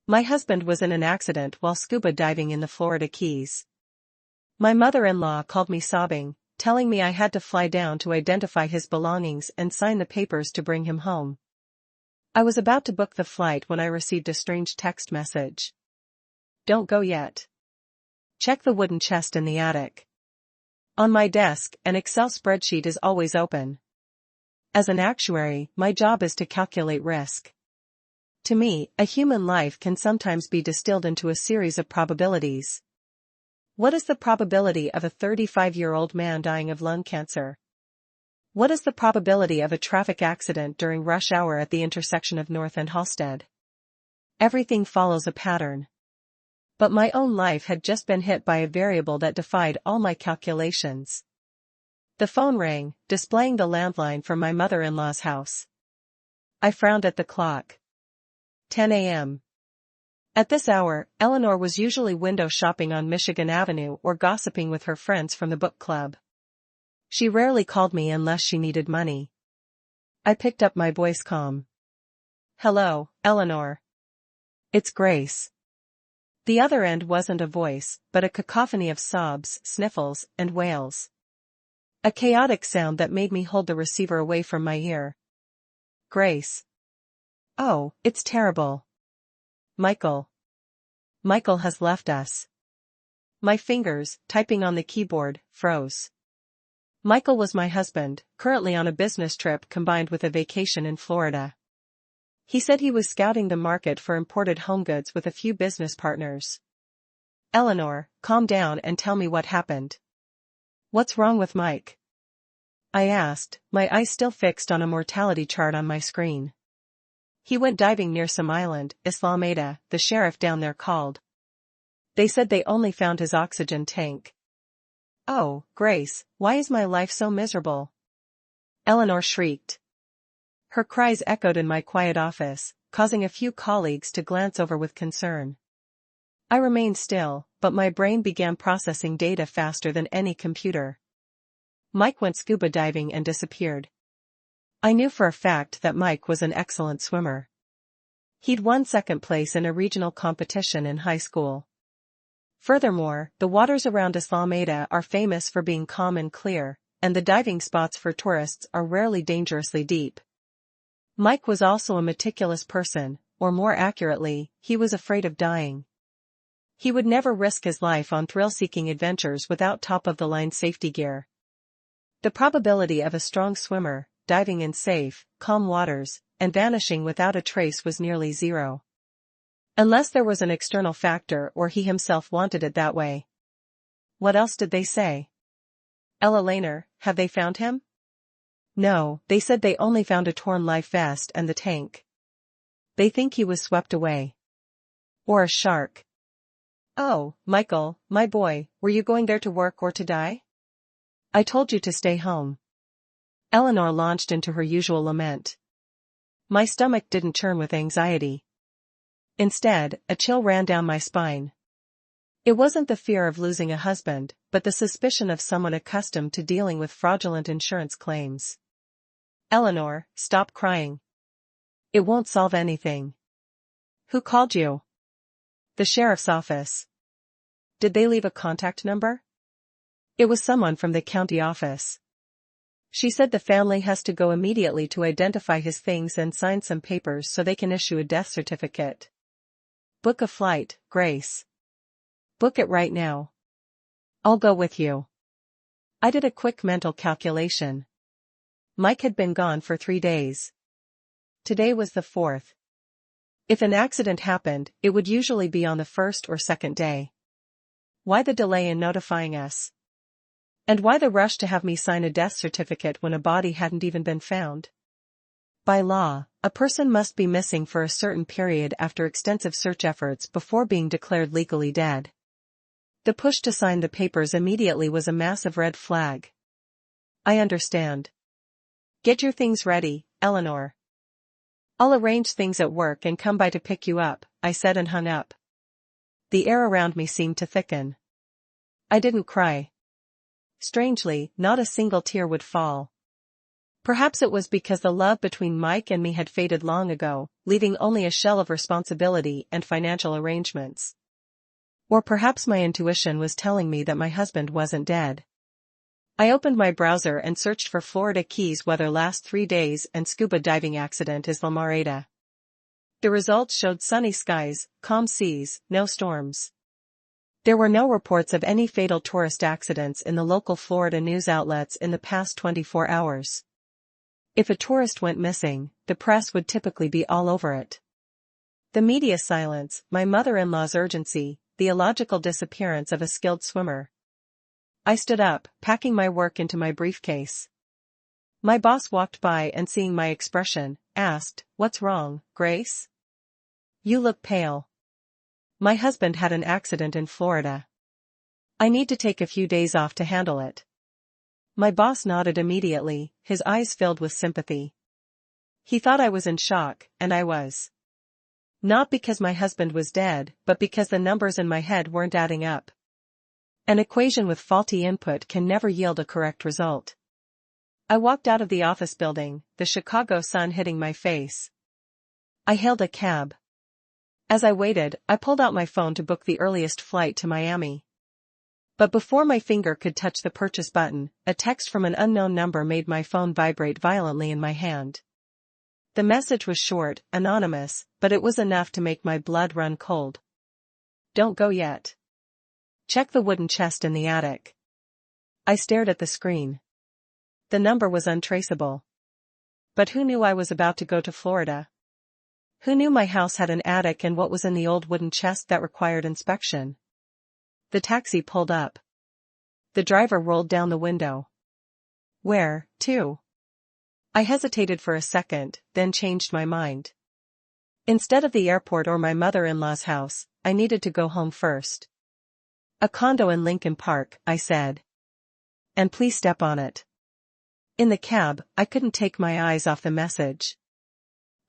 My husband was in an accident while scuba diving in the Florida Keys. My mother-in-law called me sobbing, telling me I had to fly down to identify his belongings and sign the papers to bring him home. I was about to book the flight when I received a strange text message. Don't go yet. Check the wooden chest in the attic. On my desk, an Excel spreadsheet is always open. As an actuary, my job is to calculate risk. To me, a human life can sometimes be distilled into a series of probabilities. What is the probability of a 35-year-old man dying of lung cancer? What is the probability of a traffic accident during rush hour at the intersection of North and Halsted? Everything follows a pattern. But my own life had just been hit by a variable that defied all my calculations. The phone rang, displaying the landline from my mother-in-law's house. I frowned at the clock. 10 a.m. At this hour, Eleanor was usually window shopping on Michigan Avenue or gossiping with her friends from the book club. She rarely called me unless she needed money. I picked up my voice calm. Hello, Eleanor. It's Grace. The other end wasn't a voice, but a cacophony of sobs, sniffles, and wails. A chaotic sound that made me hold the receiver away from my ear. Grace. Oh, it's terrible. Michael. Michael has left us. My fingers, typing on the keyboard, froze. Michael was my husband, currently on a business trip combined with a vacation in Florida. He said he was scouting the market for imported home goods with a few business partners. Eleanor, calm down and tell me what happened. What's wrong with Mike? I asked, my eyes still fixed on a mortality chart on my screen. He went diving near some island, Islamada, the sheriff down there called. They said they only found his oxygen tank. Oh, Grace, why is my life so miserable? Eleanor shrieked. Her cries echoed in my quiet office, causing a few colleagues to glance over with concern. I remained still, but my brain began processing data faster than any computer. Mike went scuba diving and disappeared. I knew for a fact that Mike was an excellent swimmer. He'd won second place in a regional competition in high school. Furthermore, the waters around Islamada are famous for being calm and clear, and the diving spots for tourists are rarely dangerously deep. Mike was also a meticulous person, or more accurately, he was afraid of dying. He would never risk his life on thrill-seeking adventures without top-of-the-line safety gear. The probability of a strong swimmer, diving in safe, calm waters, and vanishing without a trace was nearly zero. Unless there was an external factor or he himself wanted it that way. What else did they say? Ella Laner, have they found him? No, they said they only found a torn life vest and the tank. They think he was swept away. Or a shark. Oh, Michael, my boy, were you going there to work or to die? I told you to stay home. Eleanor launched into her usual lament. My stomach didn't churn with anxiety. Instead, a chill ran down my spine. It wasn't the fear of losing a husband, but the suspicion of someone accustomed to dealing with fraudulent insurance claims. Eleanor, stop crying. It won't solve anything. Who called you? The sheriff's office. Did they leave a contact number? It was someone from the county office. She said the family has to go immediately to identify his things and sign some papers so they can issue a death certificate. Book a flight, Grace. Book it right now. I'll go with you. I did a quick mental calculation. Mike had been gone for 3 days. Today was the 4th. If an accident happened, it would usually be on the 1st or 2nd day. Why the delay in notifying us? And why the rush to have me sign a death certificate when a body hadn't even been found? By law, a person must be missing for a certain period after extensive search efforts before being declared legally dead. The push to sign the papers immediately was a massive red flag. I understand. Get your things ready, Eleanor. I'll arrange things at work and come by to pick you up, I said and hung up. The air around me seemed to thicken. I didn't cry. Strangely, not a single tear would fall. Perhaps it was because the love between Mike and me had faded long ago, leaving only a shell of responsibility and financial arrangements. Or perhaps my intuition was telling me that my husband wasn't dead. I opened my browser and searched for Florida Keys weather last 3 days and scuba diving accident is La Mareta. The results showed sunny skies, calm seas, no storms. There were no reports of any fatal tourist accidents in the local Florida news outlets in the past 24 hours. If a tourist went missing, the press would typically be all over it. The media silence, my mother-in-law's urgency, the illogical disappearance of a skilled swimmer. I stood up, packing my work into my briefcase. My boss walked by and seeing my expression, asked, "What's wrong, Grace? You look pale." My husband had an accident in Florida. I need to take a few days off to handle it. My boss nodded immediately, his eyes filled with sympathy. He thought I was in shock, and I was. Not because my husband was dead, but because the numbers in my head weren't adding up. An equation with faulty input can never yield a correct result. I walked out of the office building, the Chicago sun hitting my face. I hailed a cab. As I waited, I pulled out my phone to book the earliest flight to Miami. But before my finger could touch the purchase button, a text from an unknown number made my phone vibrate violently in my hand. The message was short, anonymous, but it was enough to make my blood run cold. "Don't go yet. Check the wooden chest in the attic." I stared at the screen. The number was untraceable. But who knew I was about to go to Florida? Who knew my house had an attic and what was in the old wooden chest that required inspection? The taxi pulled up. The driver rolled down the window. "Where to?" I hesitated for a second, then changed my mind. Instead of the airport or my mother-in-law's house, I needed to go home first. "A condo in Lincoln Park," I said. "And please step on it." In the cab, I couldn't take my eyes off the message.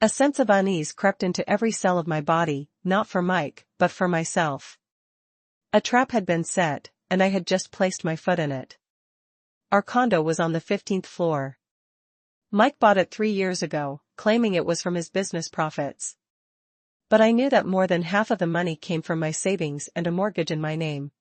A sense of unease crept into every cell of my body, not for Mike, but for myself. A trap had been set, and I had just placed my foot in it. Our condo was on the 15th floor. Mike bought it 3 years ago, claiming it was from his business profits. But I knew that more than half of the money came from my savings and a mortgage in my name.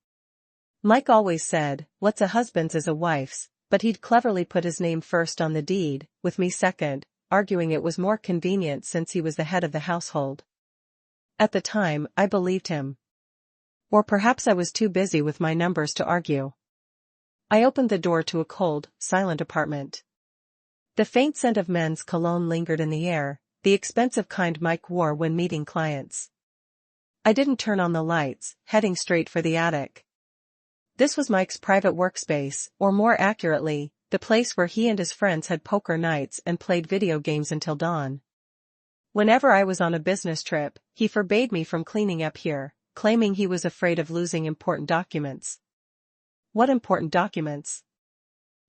Mike always said, "What's a husband's is a wife's," but he'd cleverly put his name first on the deed, with me second, arguing it was more convenient since he was the head of the household. At the time, I believed him. Or perhaps I was too busy with my numbers to argue. I opened the door to a cold, silent apartment. The faint scent of men's cologne lingered in the air, the expensive kind Mike wore when meeting clients. I didn't turn on the lights, heading straight for the attic. This was Mike's private workspace, or more accurately, the place where he and his friends had poker nights and played video games until dawn. Whenever I was on a business trip, he forbade me from cleaning up here, claiming he was afraid of losing important documents. What important documents?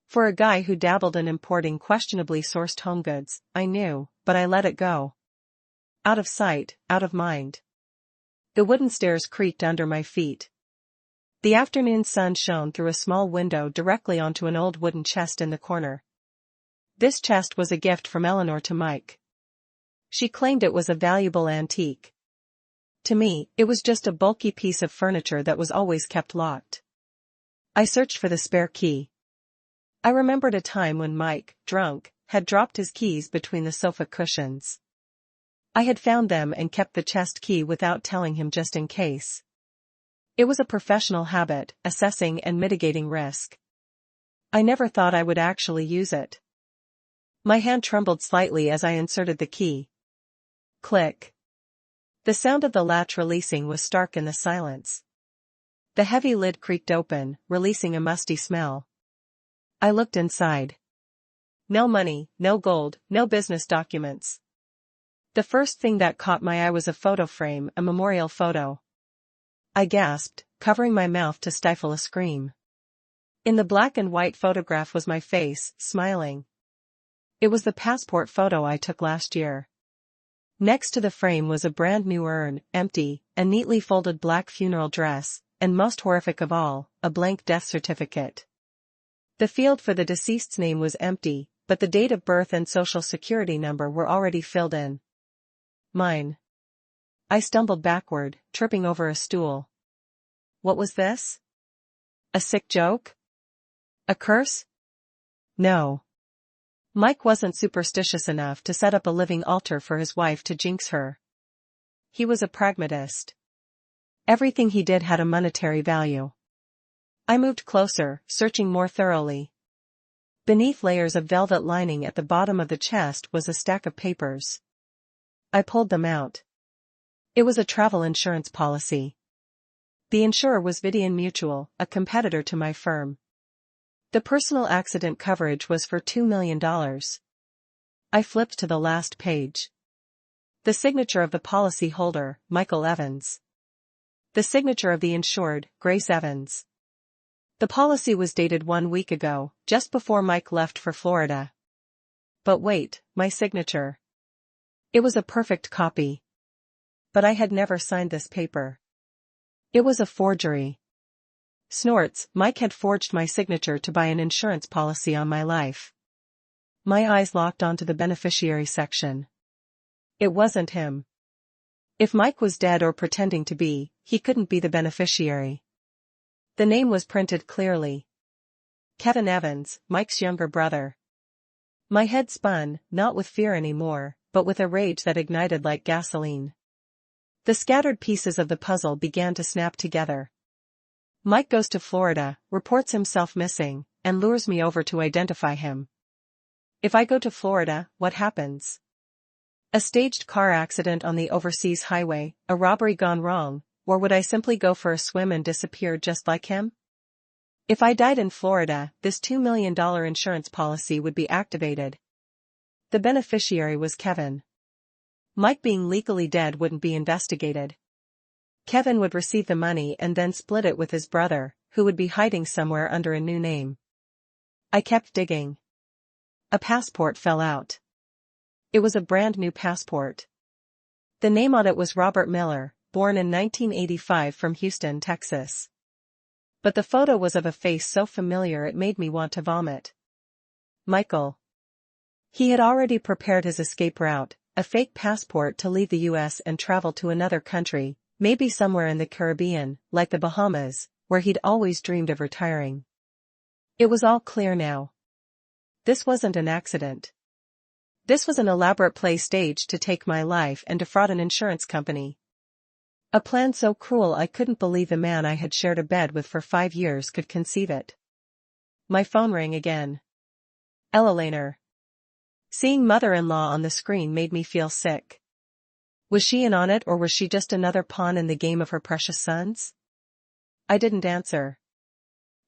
For a guy who dabbled in importing questionably sourced home goods, I knew, but I let it go. Out of sight, out of mind. The wooden stairs creaked under my feet. The afternoon sun shone through a small window directly onto an old wooden chest in the corner. This chest was a gift from Eleanor to Mike. She claimed it was a valuable antique. To me, it was just a bulky piece of furniture that was always kept locked. I searched for the spare key. I remembered a time when Mike, drunk, had dropped his keys between the sofa cushions. I had found them and kept the chest key without telling him just in case. It was a professional habit, assessing and mitigating risk. I never thought I would actually use it. My hand trembled slightly as I inserted the key. Click. The sound of the latch releasing was stark in the silence. The heavy lid creaked open, releasing a musty smell. I looked inside. No money, no gold, no business documents. The first thing that caught my eye was a photo frame, a memorial photo. I gasped, covering my mouth to stifle a scream. In the black and white photograph was my face, smiling. It was the passport photo I took last year. Next to the frame was a brand new urn, empty, a neatly folded black funeral dress, and most horrific of all, a blank death certificate. The field for the deceased's name was empty, but the date of birth and social security number were already filled in. Mine. I stumbled backward, tripping over a stool. What was this? A sick joke? A curse? No. Mike wasn't superstitious enough to set up a living altar for his wife to jinx her. He was a pragmatist. Everything he did had a monetary value. I moved closer, searching more thoroughly. Beneath layers of velvet lining at the bottom of the chest was a stack of papers. I pulled them out. It was a travel insurance policy. The insurer was Vidian Mutual, a competitor to my firm. The personal accident coverage was for $2 million. I flipped to the last page. The signature of the policy holder, Michael Evans. The signature of the insured, Grace Evans. The policy was dated 1 week ago, just before Mike left for Florida. But wait, my signature. It was a perfect copy. But I had never signed this paper. It was a forgery. Snorts, Mike had forged my signature to buy an insurance policy on my life. My eyes locked onto the beneficiary section. It wasn't him. If Mike was dead or pretending to be, he couldn't be the beneficiary. The name was printed clearly. Kevin Evans, Mike's younger brother. My head spun, not with fear anymore, but with a rage that ignited like gasoline. The scattered pieces of the puzzle began to snap together. Mike goes to Florida, reports himself missing, and lures me over to identify him. If I go to Florida, what happens? A staged car accident on the overseas highway, a robbery gone wrong, or would I simply go for a swim and disappear just like him? If I died in Florida, this $2 million insurance policy would be activated. The beneficiary was Kevin. Mike being legally dead wouldn't be investigated. Kevin would receive the money and then split it with his brother, who would be hiding somewhere under a new name. I kept digging. A passport fell out. It was a brand new passport. The name on it was Robert Miller, born in 1985 from Houston, Texas. But the photo was of a face so familiar it made me want to vomit. Michael. He had already prepared his escape route, a fake passport to leave the US and travel to another country, maybe somewhere in the Caribbean, like the Bahamas, where he'd always dreamed of retiring. It was all clear now. This wasn't an accident. This was an elaborate play staged to take my life and defraud an insurance company. A plan so cruel I couldn't believe the man I had shared a bed with for 5 years could conceive it. My phone rang again. Ella Laner. Seeing mother-in-law on the screen made me feel sick. Was she in on it, or was she just another pawn in the game of her precious sons? I didn't answer.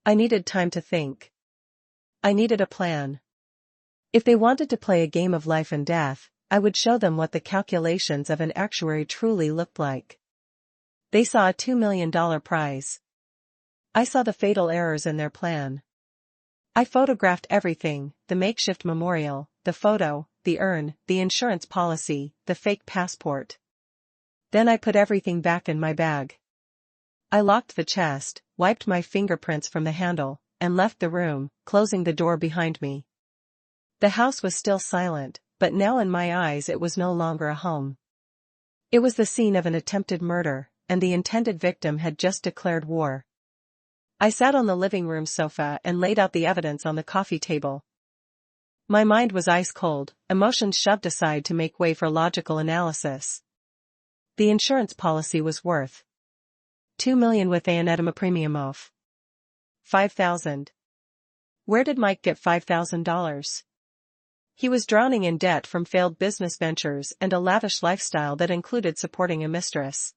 I needed time to think. I needed a plan. If they wanted to play a game of life and death, I would show them what the calculations of an actuary truly looked like. They saw a $2 million prize. I saw the fatal errors in their plan. I photographed everything, the makeshift memorial, the photo, the urn, the insurance policy, the fake passport. Then I put everything back in my bag. I locked the chest, wiped my fingerprints from the handle, and left the room, closing the door behind me. The house was still silent, but now in my eyes it was no longer a home. It was the scene of an attempted murder, and the intended victim had just declared war. I sat on the living room sofa and laid out the evidence on the coffee table. My mind was ice cold, emotions shoved aside to make way for logical analysis. The insurance policy was worth $2 million with an edema premium of $5,000. Where did Mike get $5,000? He was drowning in debt from failed business ventures and a lavish lifestyle that included supporting a mistress.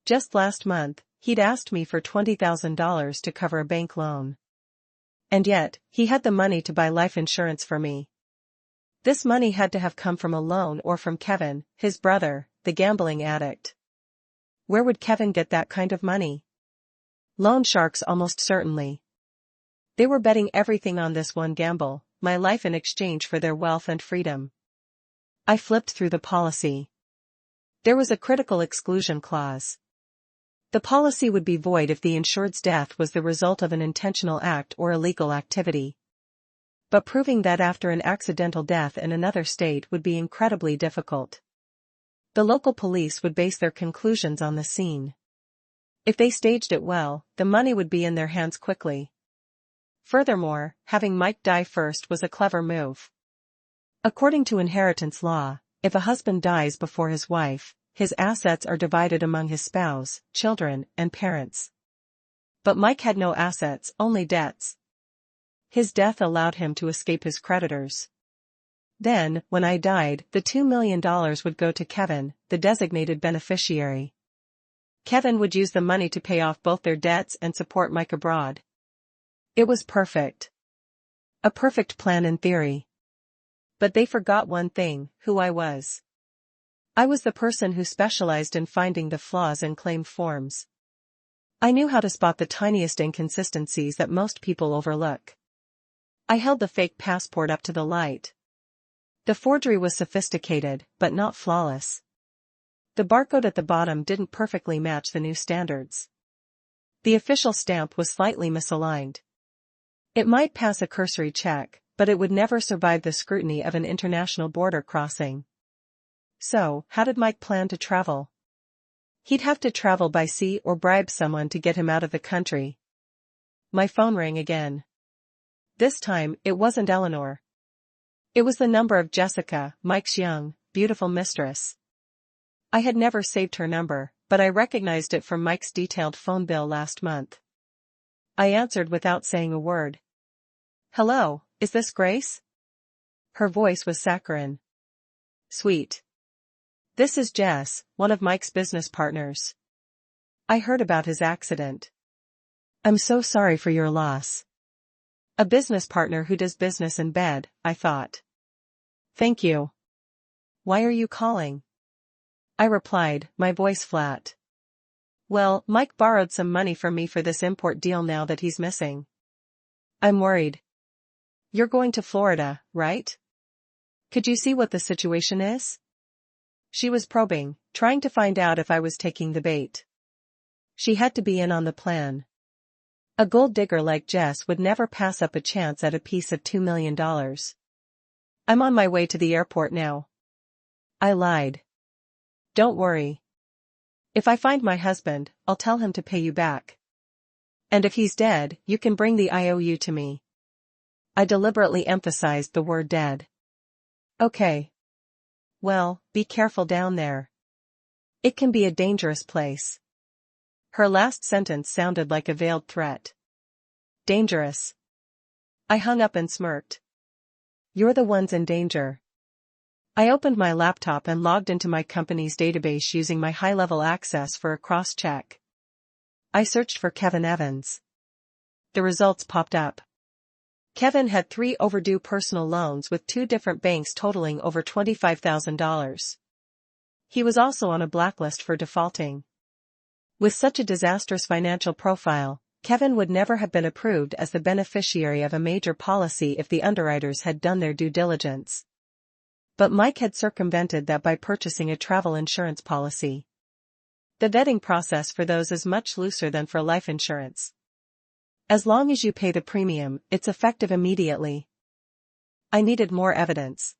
Just last month, he'd asked me for $20,000 to cover a bank loan. And yet, he had the money to buy life insurance for me. This money had to have come from a loan or from Kevin, his brother, the gambling addict. Where would Kevin get that kind of money? Loan sharks almost certainly. They were betting everything on this one gamble, my life in exchange for their wealth and freedom. I flipped through the policy. There was a critical exclusion clause. The policy would be void if the insured's death was the result of an intentional act or illegal activity. But proving that after an accidental death in another state would be incredibly difficult. The local police would base their conclusions on the scene. If they staged it well, the money would be in their hands quickly. Furthermore, having Mike die first was a clever move. According to inheritance law, if a husband dies before his wife, his assets are divided among his spouse, children, and parents. But Mike had no assets, only debts. His death allowed him to escape his creditors. Then, when I died, the $2 million would go to Kevin, the designated beneficiary. Kevin would use the money to pay off both their debts and support Mike abroad. It was perfect. A perfect plan in theory. But they forgot one thing: who I was. I was the person who specialized in finding the flaws in claim forms. I knew how to spot the tiniest inconsistencies that most people overlook. I held the fake passport up to the light. The forgery was sophisticated, but not flawless. The barcode at the bottom didn't perfectly match the new standards. The official stamp was slightly misaligned. It might pass a cursory check, but it would never survive the scrutiny of an international border crossing. So, how did Mike plan to travel? He'd have to travel by sea or bribe someone to get him out of the country. My phone rang again. This time, it wasn't Eleanor. It was the number of Jessica, Mike's young, beautiful mistress. I had never saved her number, but I recognized it from Mike's detailed phone bill last month. I answered without saying a word. "Hello, is this Grace?" Her voice was saccharine. "Sweet. This is Jess, one of Mike's business partners. I heard about his accident. I'm so sorry for your loss." A business partner who does business in bed, I thought. "Thank you. Why are you calling?" I replied, my voice flat. "Well, Mike borrowed some money from me for this import deal now that he's missing. I'm worried." "You're going to Florida, right? Could you see what the situation is?" She was probing, trying to find out if I was taking the bait. She had to be in on the plan. A gold digger like Jess would never pass up a chance at a piece of $2 million. "I'm on my way to the airport now." I lied. "Don't worry. If I find my husband, I'll tell him to pay you back. And if he's dead, you can bring the IOU to me." I deliberately emphasized the word dead. "Okay. Well, be careful down there. It can be a dangerous place." Her last sentence sounded like a veiled threat. Dangerous. I hung up and smirked. "You're the ones in danger." I opened my laptop and logged into my company's database using my high-level access for a cross-check. I searched for Kevin Evans. The results popped up. Kevin had 3 overdue personal loans with 2 different banks totaling over $25,000. He was also on a blacklist for defaulting. With such a disastrous financial profile, Kevin would never have been approved as the beneficiary of a major policy if the underwriters had done their due diligence. But Mike had circumvented that by purchasing a travel insurance policy. The vetting process for those is much looser than for life insurance. As long as you pay the premium, it's effective immediately. I needed more evidence.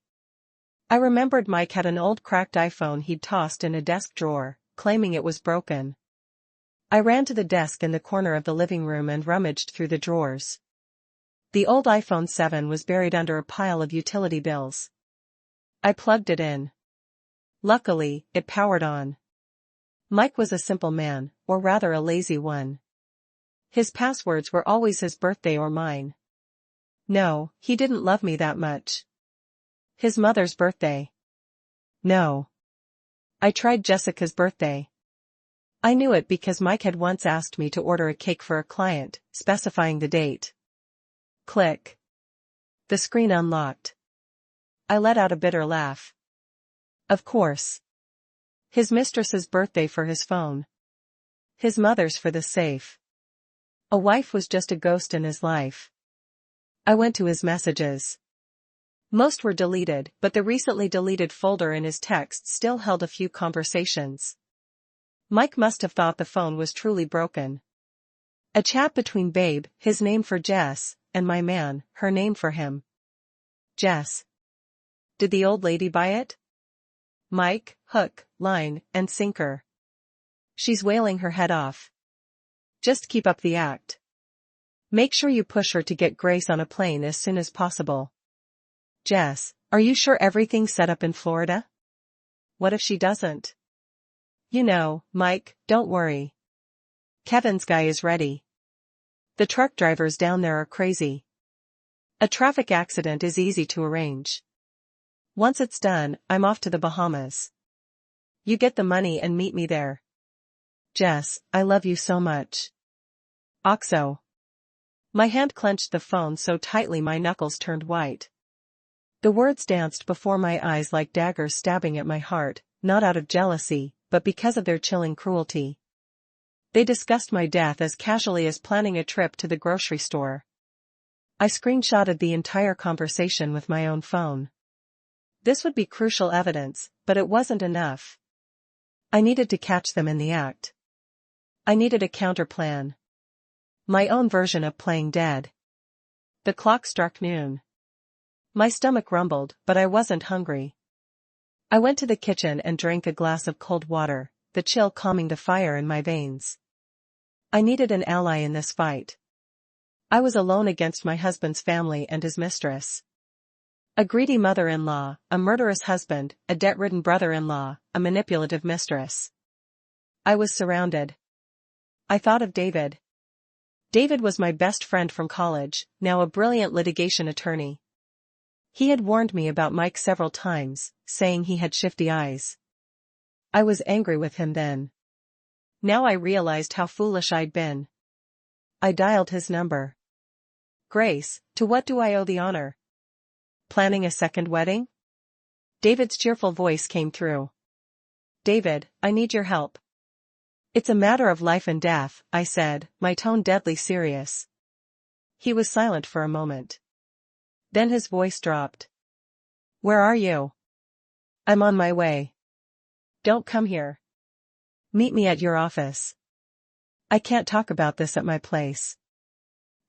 I remembered Mike had an old cracked iPhone he'd tossed in a desk drawer, claiming it was broken. I ran to the desk in the corner of the living room and rummaged through the drawers. The old iPhone 7 was buried under a pile of utility bills. I plugged it in. Luckily, it powered on. Mike was a simple man, or rather a lazy one. His passwords were always his birthday or mine. No, he didn't love me that much. His mother's birthday. No. I tried Jessica's birthday. I knew it because Mike had once asked me to order a cake for a client, specifying the date. Click. The screen unlocked. I let out a bitter laugh. Of course. His mistress's birthday for his phone. His mother's for the safe. A wife was just a ghost in his life. I went to his messages. Most were deleted, but the recently deleted folder in his texts still held a few conversations. Mike must have thought the phone was truly broken. A chat between Babe, his name for Jess, and my man, her name for him. Jess. Did the old lady buy it? Mike, hook, line, and sinker. She's wailing her head off. Just keep up the act. Make sure you push her to get Grace on a plane as soon as possible. Jess, are you sure everything's set up in Florida? What if she doesn't? You know, Mike, don't worry. Kevin's guy is ready. The truck drivers down there are crazy. A traffic accident is easy to arrange. Once it's done, I'm off to the Bahamas. You get the money and meet me there. Jess, I love you so much. Oxo. My hand clenched the phone so tightly my knuckles turned white. The words danced before my eyes like daggers stabbing at my heart, not out of jealousy, but because of their chilling cruelty. They discussed my death as casually as planning a trip to the grocery store. I screenshotted the entire conversation with my own phone. This would be crucial evidence, but it wasn't enough. I needed to catch them in the act. I needed a counterplan. My own version of playing dead. The clock struck noon. My stomach rumbled, but I wasn't hungry. I went to the kitchen and drank a glass of cold water, the chill calming the fire in my veins. I needed an ally in this fight. I was alone against my husband's family and his mistress. A greedy mother-in-law, a murderous husband, a debt-ridden brother-in-law, a manipulative mistress. I was surrounded. I thought of David. David was my best friend from college, now a brilliant litigation attorney. He had warned me about Mike several times, saying he had shifty eyes. I was angry with him then. Now I realized how foolish I'd been. I dialed his number. Grace, to what do I owe the honor? Planning a second wedding? David's cheerful voice came through. David, I need your help. It's a matter of life and death, I said, my tone deadly serious. He was silent for a moment. Then his voice dropped. Where are you? I'm on my way. Don't come here. Meet me at your office. I can't talk about this at my place.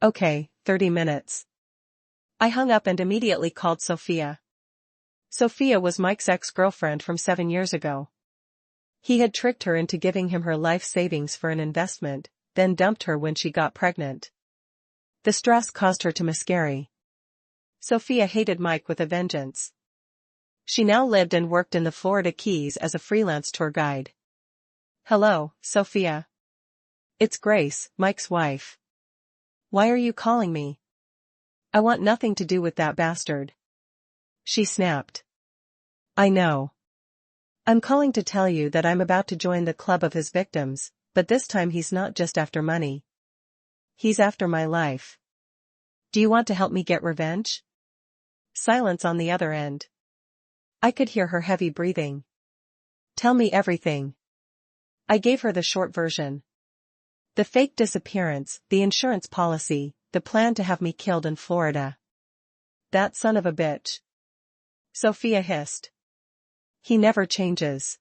Okay, 30 minutes. I hung up and immediately called Sophia. Sophia was Mike's ex-girlfriend from 7 years ago. He had tricked her into giving him her life savings for an investment, then dumped her when she got pregnant. The stress caused her to miscarry. Sophia hated Mike with a vengeance. She now lived and worked in the Florida Keys as a freelance tour guide. Hello, Sophia. It's Grace, Mike's wife. Why are you calling me? I want nothing to do with that bastard. She snapped. I know. I'm calling to tell you that I'm about to join the club of his victims, but this time he's not just after money. He's after my life. Do you want to help me get revenge? Silence on the other end. I could hear her heavy breathing. Tell me everything. I gave her the short version. The fake disappearance, the insurance policy, the plan to have me killed in Florida. That son of a bitch. Sophia hissed. He never changes.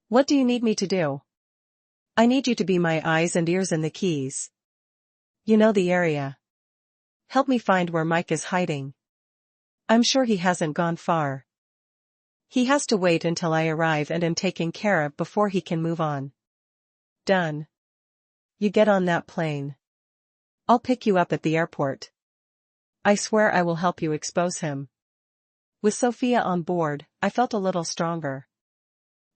What do you need me to do? I need you to be my eyes and ears in the Keys. You know the area. Help me find where Mike is hiding. I'm sure he hasn't gone far. He has to wait until I arrive and am taken care of before he can move on. Done. You get on that plane. I'll pick you up at the airport. I swear I will help you expose him. With Sophia on board, I felt a little stronger.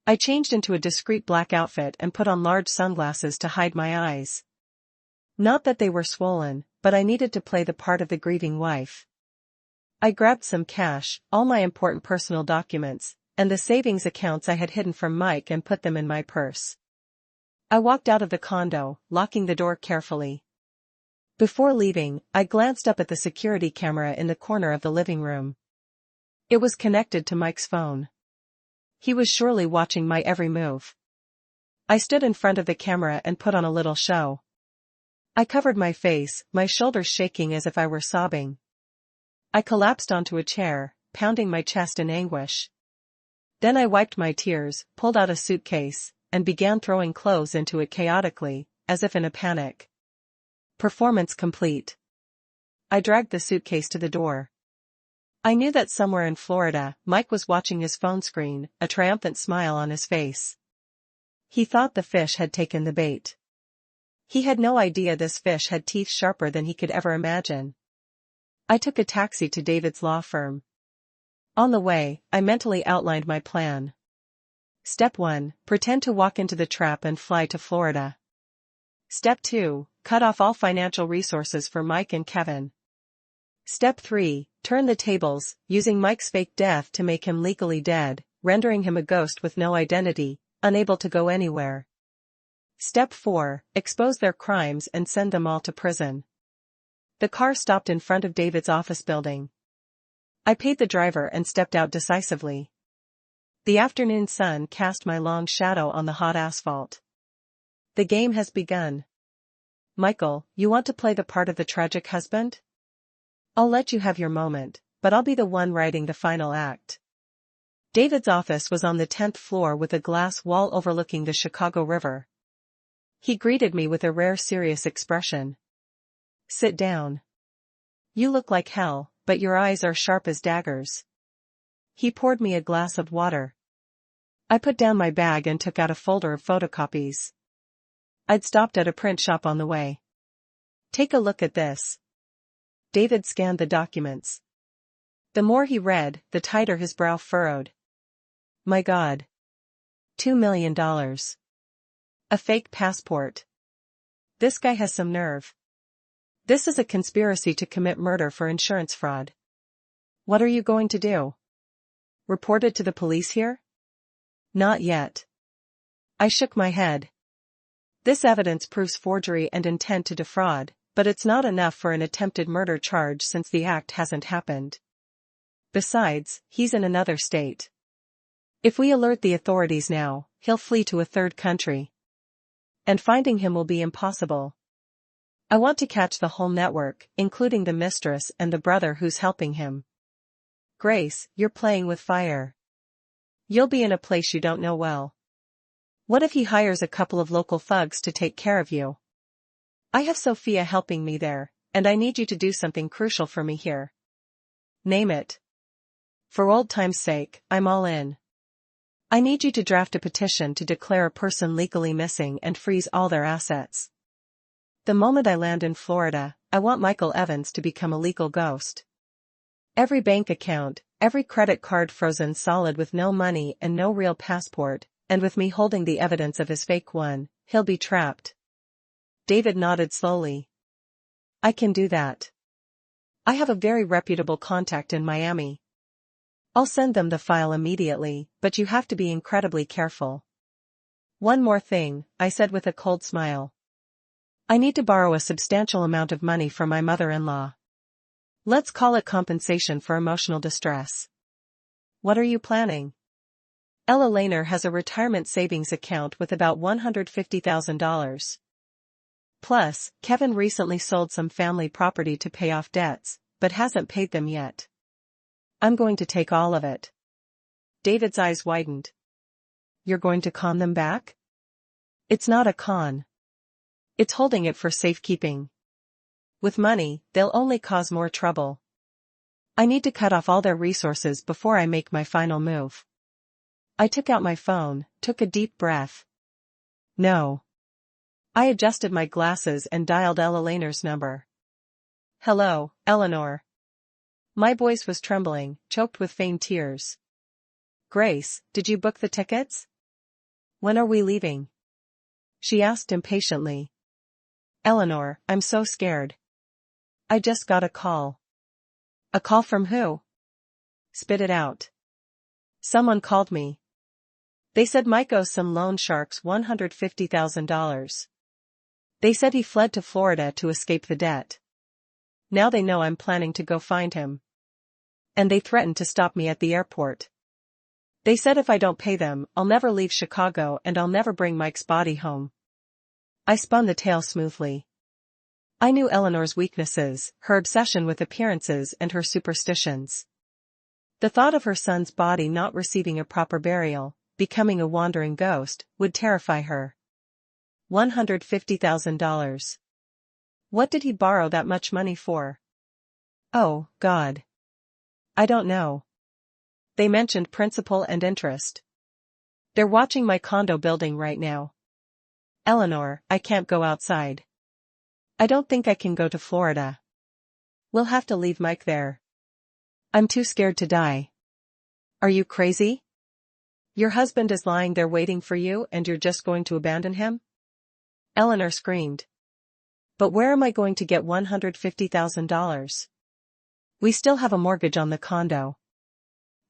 I changed into a discreet black outfit and put on large sunglasses to hide my eyes. Not that they were swollen, but I needed to play the part of the grieving wife. I grabbed some cash, all my important personal documents, and the savings accounts I had hidden from Mike and put them in my purse. I walked out of the condo, locking the door carefully. Before leaving, I glanced up at the security camera in the corner of the living room. It was connected to Mike's phone. He was surely watching my every move. I stood in front of the camera and put on a little show. I covered my face, my shoulders shaking as if I were sobbing. I collapsed onto a chair, pounding my chest in anguish. Then I wiped my tears, pulled out a suitcase, and began throwing clothes into it chaotically, as if in a panic. Performance complete. I dragged the suitcase to the door. I knew that somewhere in Florida, Mike was watching his phone screen, a triumphant smile on his face. He thought the fish had taken the bait. He had no idea this fish had teeth sharper than he could ever imagine. I took a taxi to David's law firm. On the way, I mentally outlined my plan. Step 1, pretend to walk into the trap and fly to Florida. Step 2, cut off all financial resources for Mike and Kevin. Step 3, turn the tables, using Mike's fake death to make him legally dead, rendering him a ghost with no identity, unable to go anywhere. Step 4, expose their crimes and send them all to prison. The car stopped in front of David's office building. I paid the driver and stepped out decisively. The afternoon sun cast my long shadow on the hot asphalt. The game has begun. Michael, you want to play the part of the tragic husband? I'll let you have your moment, but I'll be the one writing the final act. David's office was on the 10th floor with a glass wall overlooking the Chicago River. He greeted me with a rare serious expression. Sit down. You look like hell, but your eyes are sharp as daggers. He poured me a glass of water. I put down my bag and took out a folder of photocopies. I'd stopped at a print shop on the way. Take a look at this. David scanned the documents. The more he read, the tighter his brow furrowed. My God. $2 million. A fake passport. This guy has some nerve. This is a conspiracy to commit murder for insurance fraud. What are you going to do? Report it to the police here? Not yet. I shook my head. This evidence proves forgery and intent to defraud, but it's not enough for an attempted murder charge since the act hasn't happened. Besides, he's in another state. If we alert the authorities now, he'll flee to a third country. And finding him will be impossible. I want to catch the whole network, including the mistress and the brother who's helping him. Grace, you're playing with fire. You'll be in a place you don't know well. What if he hires a couple of local thugs to take care of you? I have Sophia helping me there, and I need you to do something crucial for me here. Name it. For old time's sake, I'm all in. I need you to draft a petition to declare a person legally missing and freeze all their assets. The moment I land in Florida, I want Michael Evans to become a legal ghost. Every bank account, every credit card frozen solid with no money and no real passport, and with me holding the evidence of his fake one, he'll be trapped. David nodded slowly. I can do that. I have a very reputable contact in Miami. I'll send them the file immediately, but you have to be incredibly careful. One more thing, I said with a cold smile. I need to borrow a substantial amount of money from my mother-in-law. Let's call it compensation for emotional distress. What are you planning? Ella Lehner has a retirement savings account with about $150,000. Plus, Kevin recently sold some family property to pay off debts, but hasn't paid them yet. I'm going to take all of it. David's eyes widened. You're going to con them back? It's not a con. It's holding it for safekeeping. With money, they'll only cause more trouble. I need to cut off all their resources before I make my final move. I took out my phone, took a deep breath. No. I adjusted my glasses and dialed Ella Lehner's number. Hello, Eleanor. My voice was trembling, choked with feigned tears. Grace, did you book the tickets? When are we leaving? She asked impatiently. Eleanor, I'm so scared. I just got a call. A call from who? Spit it out. Someone called me. They said Mike owes some loan sharks $150,000. They said he fled to Florida to escape the debt. Now they know I'm planning to go find him. And they threatened to stop me at the airport. They said if I don't pay them, I'll never leave Chicago and I'll never bring Mike's body home. I spun the tale smoothly. I knew Eleanor's weaknesses, her obsession with appearances and her superstitions. The thought of her son's body not receiving a proper burial, becoming a wandering ghost, would terrify her. $150,000. What did he borrow that much money for? Oh, God. I don't know. They mentioned principal and interest. They're watching my condo building right now. Eleanor, I can't go outside. I don't think I can go to Florida. We'll have to leave Mike there. I'm too scared to die. Are you crazy? Your husband is lying there waiting for you and you're just going to abandon him? Eleanor screamed. But where am I going to get $150,000? We still have a mortgage on the condo.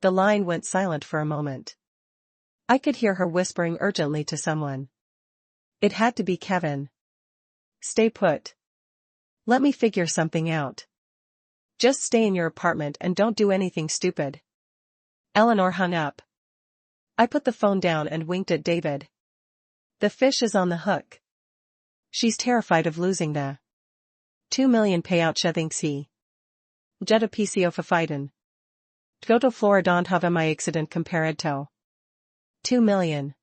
The line went silent for a moment. I could hear her whispering urgently to someone. It had to be Kevin. Stay put. Let me figure something out. Just stay in your apartment and don't do anything stupid. Eleanor hung up. I put the phone down and winked at David. The fish is on the hook. She's terrified of losing the $2 million payout she thinks he. Jetta PCO förfiden. Go Florida och have my accident compared to $2 million.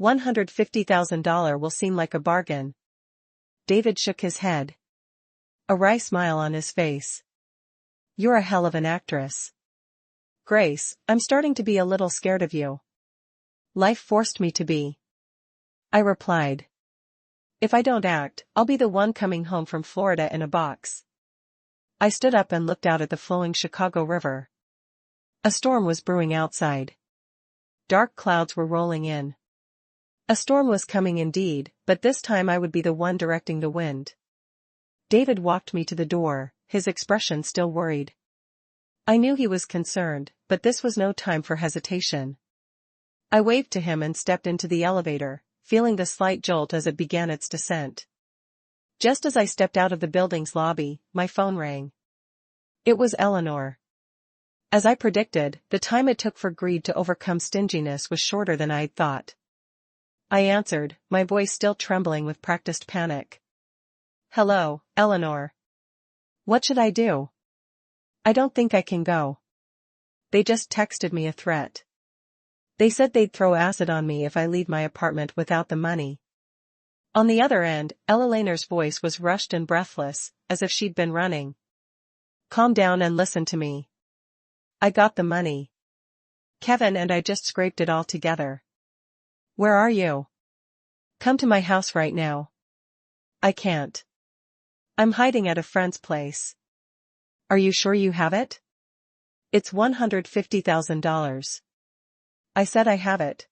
$150,000 will seem like a bargain. David shook his head. A wry smile on his face. You're a hell of an actress. Grace, I'm starting to be a little scared of you. Life forced me to be. I replied. If I don't act, I'll be the one coming home from Florida in a box. I stood up and looked out at the flowing Chicago River. A storm was brewing outside. Dark clouds were rolling in. A storm was coming indeed, but this time I would be the one directing the wind. David walked me to the door, his expression still worried. I knew he was concerned, but this was no time for hesitation. I waved to him and stepped into the elevator, feeling the slight jolt as it began its descent. Just as I stepped out of the building's lobby, my phone rang. It was Eleanor. As I predicted, the time it took for greed to overcome stinginess was shorter than I'd thought. I answered, my voice still trembling with practiced panic. Hello, Eleanor. What should I do? I don't think I can go. They just texted me a threat. They said they'd throw acid on me if I leave my apartment without the money. On the other end, Eleanor's voice was rushed and breathless, as if she'd been running. Calm down and listen to me. I got the money. Kevin and I just scraped it all together. Where are you? Come to my house right now. I can't. I'm hiding at a friend's place. Are you sure you have it? It's $150,000. I said I have it.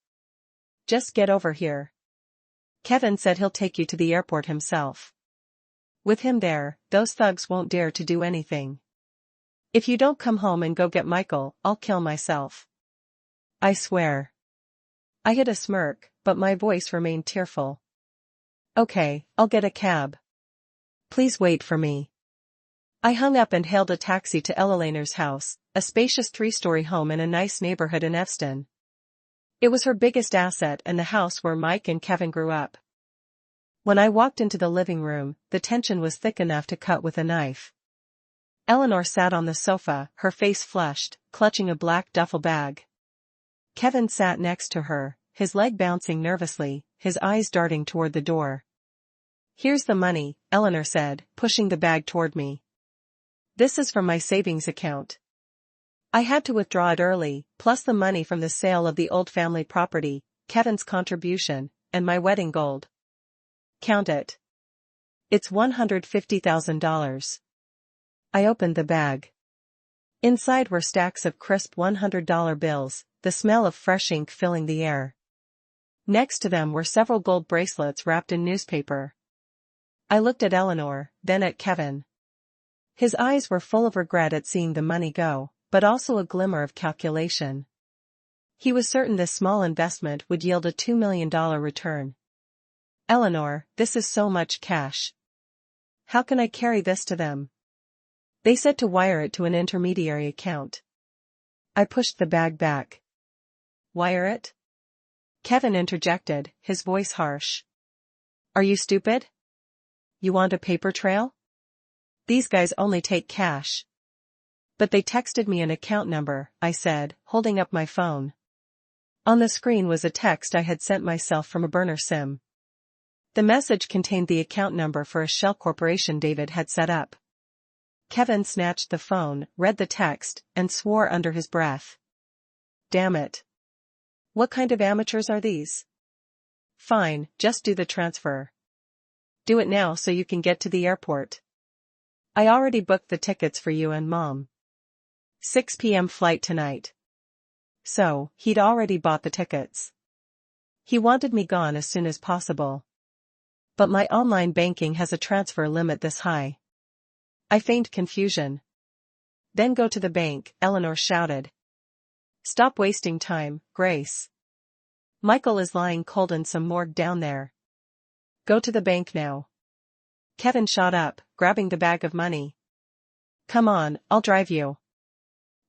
Just get over here. Kevin said he'll take you to the airport himself. With him there, those thugs won't dare to do anything. If you don't come home and go get Michael, I'll kill myself. I swear. I hid a smirk, but my voice remained tearful. Okay, I'll get a cab. Please wait for me. I hung up and hailed a taxi to Eleanor's house, a spacious 3-story home in a nice neighborhood in Evanston. It was her biggest asset and the house where Mike and Kevin grew up. When I walked into the living room, the tension was thick enough to cut with a knife. Eleanor sat on the sofa, her face flushed, clutching a black duffel bag. Kevin sat next to her, his leg bouncing nervously, his eyes darting toward the door. Here's the money, Eleanor said, pushing the bag toward me. This is from my savings account. I had to withdraw it early, plus the money from the sale of the old family property, Kevin's contribution, and my wedding gold. Count it. It's $150,000. I opened the bag. Inside were stacks of crisp $100 bills, the smell of fresh ink filling the air. Next to them were several gold bracelets wrapped in newspaper. I looked at Eleanor, then at Kevin. His eyes were full of regret at seeing the money go, but also a glimmer of calculation. He was certain this small investment would yield a $2 million return. Eleanor, this is so much cash. How can I carry this to them? They said to wire it to an intermediary account. I pushed the bag back. Wire it? Kevin interjected, his voice harsh. Are you stupid? You want a paper trail? These guys only take cash. But they texted me an account number, I said, holding up my phone. On the screen was a text I had sent myself from a burner SIM. The message contained the account number for a shell corporation David had set up. Kevin snatched the phone, read the text, and swore under his breath. Damn it. What kind of amateurs are these? Fine, just do the transfer. Do it now so you can get to the airport. I already booked the tickets for you and Mom. 6 p.m. flight tonight. So, he'd already bought the tickets. He wanted me gone as soon as possible. But my online banking has a transfer limit this high. I feigned confusion. Then go to the bank, Eleanor shouted. Stop wasting time, Grace. Michael is lying cold in some morgue down there. Go to the bank now. Kevin shot up, grabbing the bag of money. Come on, I'll drive you.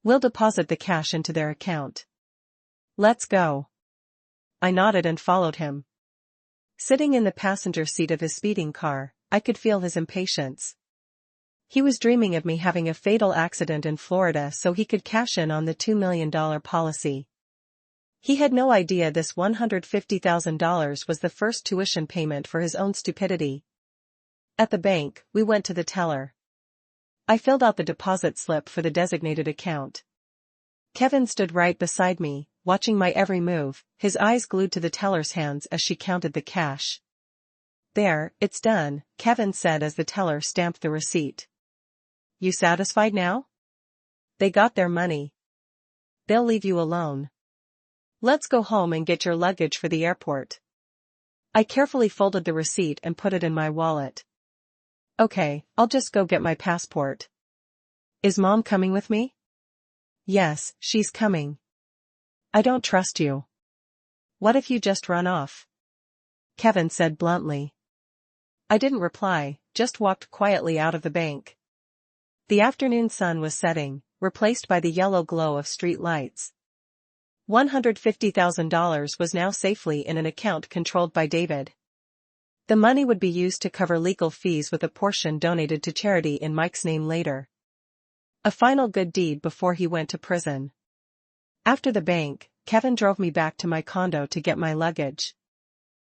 We'll deposit the cash into their account. Let's go. I nodded and followed him. Sitting in the passenger seat of his speeding car, I could feel his impatience. He was dreaming of me having a fatal accident in Florida so he could cash in on the $2 million policy. He had no idea this $150,000 was the first tuition payment for his own stupidity. At the bank, we went to the teller. I filled out the deposit slip for the designated account. Kevin stood right beside me, watching my every move, his eyes glued to the teller's hands as she counted the cash. There, it's done, Kevin said as the teller stamped the receipt. You satisfied now? They got their money. They'll leave you alone. Let's go home and get your luggage for the airport. I carefully folded the receipt and put it in my wallet. Okay, I'll just go get my passport. Is Mom coming with me? Yes, she's coming. I don't trust you. What if you just run off? Kevin said bluntly. I didn't reply, just walked quietly out of the bank. The afternoon sun was setting, replaced by the yellow glow of street lights. $150,000 was now safely in an account controlled by David. The money would be used to cover legal fees with a portion donated to charity in Mike's name later. A final good deed before he went to prison. After the bank, Kevin drove me back to my condo to get my luggage.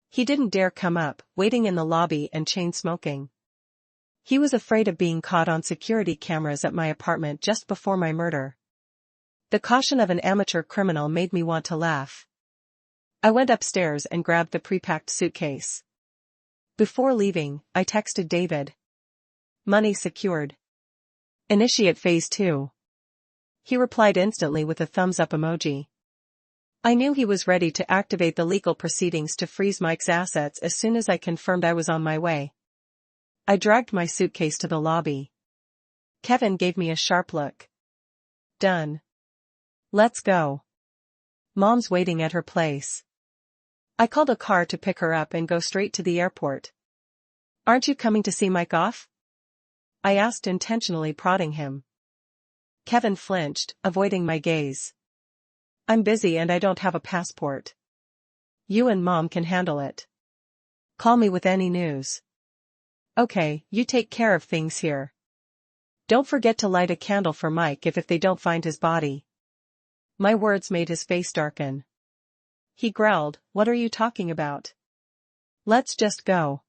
He didn't dare come up, waiting in the lobby and chain smoking. He was afraid of being caught on security cameras at my apartment just before my murder. The caution of an amateur criminal made me want to laugh. I went upstairs and grabbed the pre-packed suitcase. Before leaving, I texted David. Money secured. Initiate phase 2. He replied instantly with a thumbs up emoji. I knew he was ready to activate the legal proceedings to freeze Mike's assets as soon as I confirmed I was on my way. I dragged my suitcase to the lobby. Kevin gave me a sharp look. Done. Let's go. Mom's waiting at her place. I called a car to pick her up and go straight to the airport. Aren't you coming to see Mike off? I asked, intentionally prodding him. Kevin flinched, avoiding my gaze. I'm busy and I don't have a passport. You and Mom can handle it. Call me with any news. Okay, you take care of things here. Don't forget to light a candle for Mike if they don't find his body. My words made his face darken. He growled, what are you talking about? Let's just go.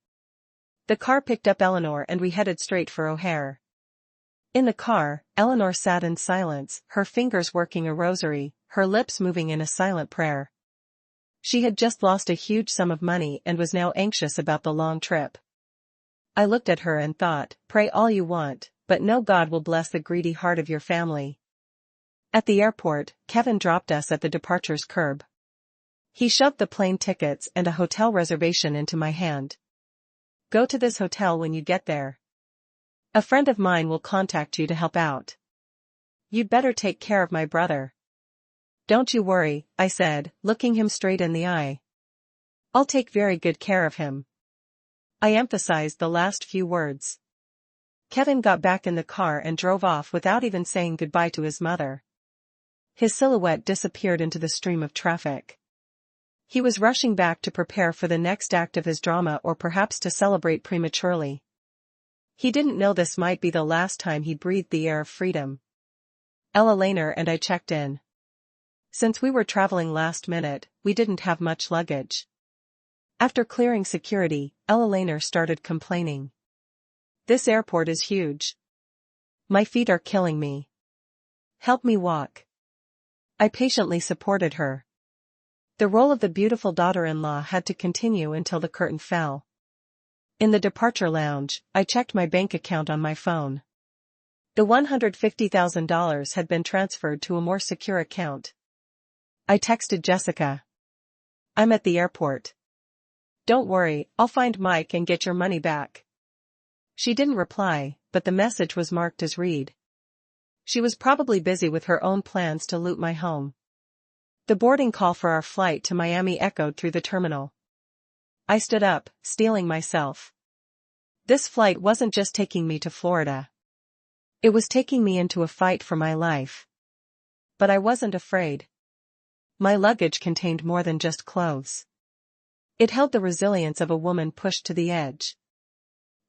The car picked up Eleanor and we headed straight for O'Hare. In the car, Eleanor sat in silence, her fingers working a rosary, her lips moving in a silent prayer. She had just lost a huge sum of money and was now anxious about the long trip. I looked at her and thought, pray all you want, but no God will bless the greedy heart of your family. At the airport, Kevin dropped us at the departure's curb. He shoved the plane tickets and a hotel reservation into my hand. Go to this hotel when you get there. A friend of mine will contact you to help out. You'd better take care of my brother. Don't you worry, I said, looking him straight in the eye. I'll take very good care of him. I emphasized the last few words. Kevin got back in the car and drove off without even saying goodbye to his mother. His silhouette disappeared into the stream of traffic. He was rushing back to prepare for the next act of his drama or perhaps to celebrate prematurely. He didn't know this might be the last time he breathed the air of freedom. Ella Laner and I checked in. Since we were traveling last minute, we didn't have much luggage. After clearing security, Ella Laner started complaining. This airport is huge. My feet are killing me. Help me walk. I patiently supported her. The role of the beautiful daughter-in-law had to continue until the curtain fell. In the departure lounge, I checked my bank account on my phone. The $150,000 had been transferred to a more secure account. I texted Jessica. I'm at the airport. Don't worry, I'll find Mike and get your money back. She didn't reply, but the message was marked as read. She was probably busy with her own plans to loot my home. The boarding call for our flight to Miami echoed through the terminal. I stood up, steeling myself. This flight wasn't just taking me to Florida. It was taking me into a fight for my life. But I wasn't afraid. My luggage contained more than just clothes. It held the resilience of a woman pushed to the edge.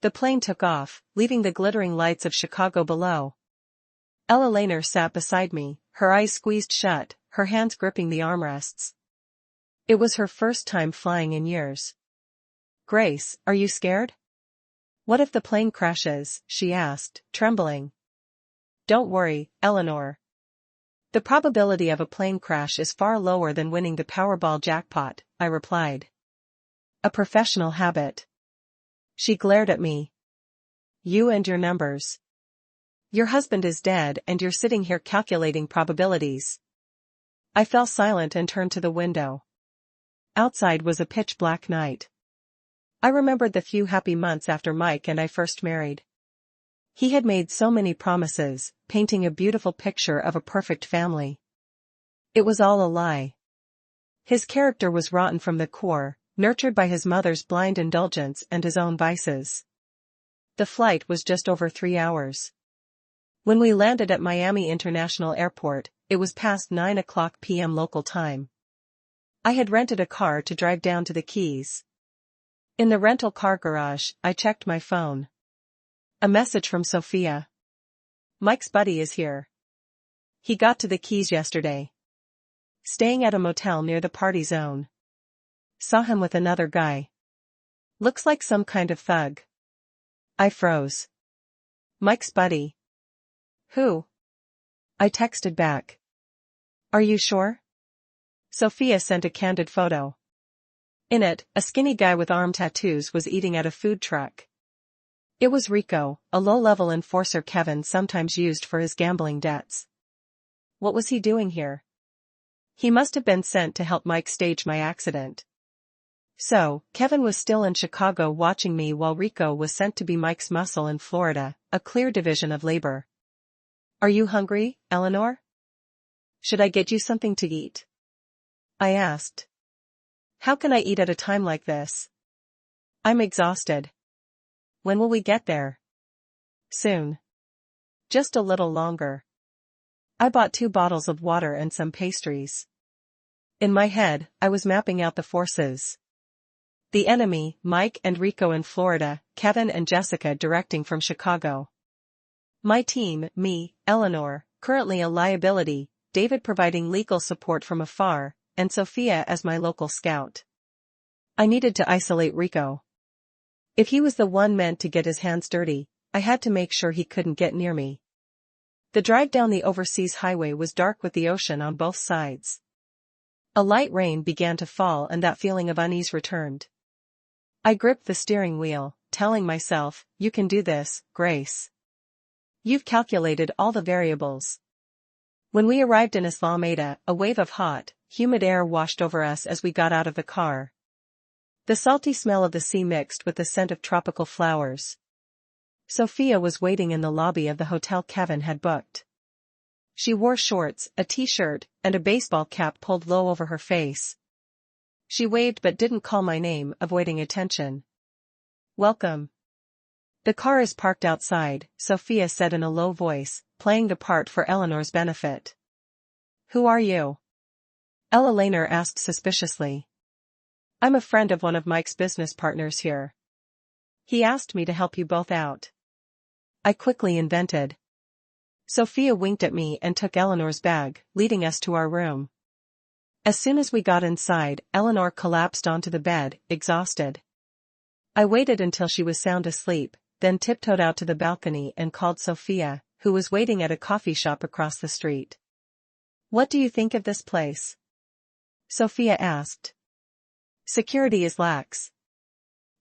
The plane took off, leaving the glittering lights of Chicago below. Ella Lehner sat beside me, her eyes squeezed shut, her hands gripping the armrests. It was her first time flying in years. Grace, are you scared? What if the plane crashes? She asked, trembling. Don't worry, Eleanor. The probability of a plane crash is far lower than winning the Powerball jackpot, I replied. A professional habit. She glared at me. You and your numbers. Your husband is dead and you're sitting here calculating probabilities. I fell silent and turned to the window. Outside was a pitch-black night. I remembered the few happy months after Mike and I first married. He had made so many promises, painting a beautiful picture of a perfect family. It was all a lie. His character was rotten from the core, nurtured by his mother's blind indulgence and his own vices. The flight was just over 3 hours. When we landed at Miami International Airport, it was past 9:00 p.m. local time. I had rented a car to drive down to the Keys. In the rental car garage, I checked my phone. A message from Sophia. Mike's buddy is here. He got to the Keys yesterday. Staying at a motel near the party zone. Saw him with another guy. Looks like some kind of thug. I froze. Mike's buddy. Who? I texted back. Are you sure? Sophia sent a candid photo. In it, a skinny guy with arm tattoos was eating at a food truck. It was Rico, a low-level enforcer Kevin sometimes used for his gambling debts. What was he doing here? He must have been sent to help Mike stage my accident. So, Kevin was still in Chicago watching me while Rico was sent to be Mike's muscle in Florida, a clear division of labor. Are you hungry, Eleanor? Should I get you something to eat? I asked. How can I eat at a time like this? I'm exhausted. When will we get there? Soon. Just a little longer. I bought 2 bottles of water and some pastries. In my head, I was mapping out the forces. The enemy, Mike and Rico in Florida, Kevin and Jessica directing from Chicago. My team, me, Eleanor, currently a liability, David providing legal support from afar, and Sophia as my local scout. I needed to isolate Rico. If he was the one meant to get his hands dirty, I had to make sure he couldn't get near me. The drive down the overseas highway was dark with the ocean on both sides. A light rain began to fall and that feeling of unease returned. I gripped the steering wheel, telling myself, you can do this, Grace. You've calculated all the variables. When we arrived in Islamada, a wave of hot, humid air washed over us as we got out of the car. The salty smell of the sea mixed with the scent of tropical flowers. Sophia was waiting in the lobby of the hotel Kevin had booked. She wore shorts, a t-shirt, and a baseball cap pulled low over her face. She waved but didn't call my name, avoiding attention. Welcome. The car is parked outside, Sophia said in a low voice, playing the part for Eleanor's benefit. Who are you? Ella Lehner asked suspiciously. I'm a friend of one of Mike's business partners here. He asked me to help you both out. I quickly invented. Sophia winked at me and took Eleanor's bag, leading us to our room. As soon as we got inside, Eleanor collapsed onto the bed, exhausted. I waited until she was sound asleep, then tiptoed out to the balcony and called Sophia, who was waiting at a coffee shop across the street. "What do you think of this place?" Sophia asked. "Security is lax.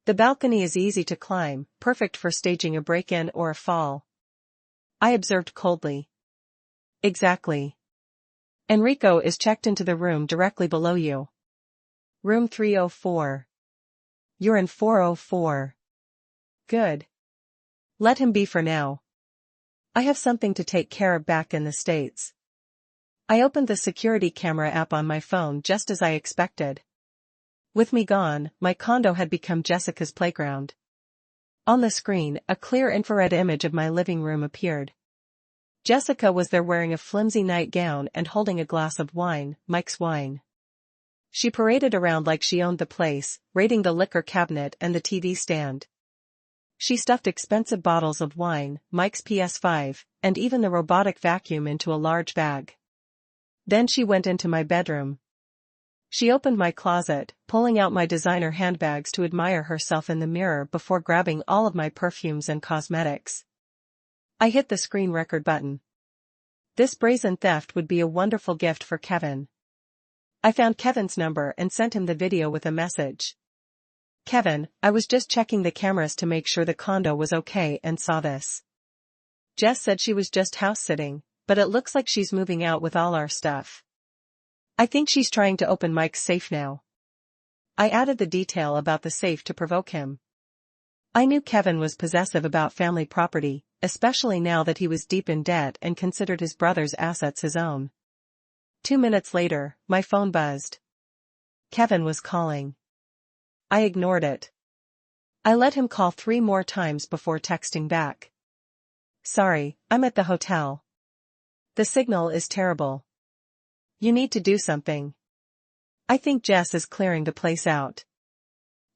The balcony is easy to climb, perfect for staging a break-in or a fall." I observed coldly. "Exactly. Enrico is checked into the room directly below you. Room 304. You're in 404. Good. Let him be for now. I have something to take care of back in the States." I opened the security camera app on my phone just as I expected. With me gone, my condo had become Jessica's playground. On the screen, a clear infrared image of my living room appeared. Jessica was there wearing a flimsy nightgown and holding a glass of wine, Mike's wine. She paraded around like she owned the place, raiding the liquor cabinet and the TV stand. She stuffed expensive bottles of wine, Mike's PS5, and even the robotic vacuum into a large bag. Then she went into my bedroom. She opened my closet, pulling out my designer handbags to admire herself in the mirror before grabbing all of my perfumes and cosmetics. I hit the screen record button. This brazen theft would be a wonderful gift for Kevin. I found Kevin's number and sent him the video with a message. "Kevin, I was just checking the cameras to make sure the condo was okay and saw this. Jess said she was just house-sitting, but it looks like she's moving out with all our stuff. I think she's trying to open Mike's safe now." I added the detail about the safe to provoke him. I knew Kevin was possessive about family property, especially now that he was deep in debt and considered his brother's assets his own. 2 minutes later, my phone buzzed. Kevin was calling. I ignored it. I let him call 3 more times before texting back. "Sorry, I'm at the hotel. The signal is terrible. You need to do something. I think Jess is clearing the place out."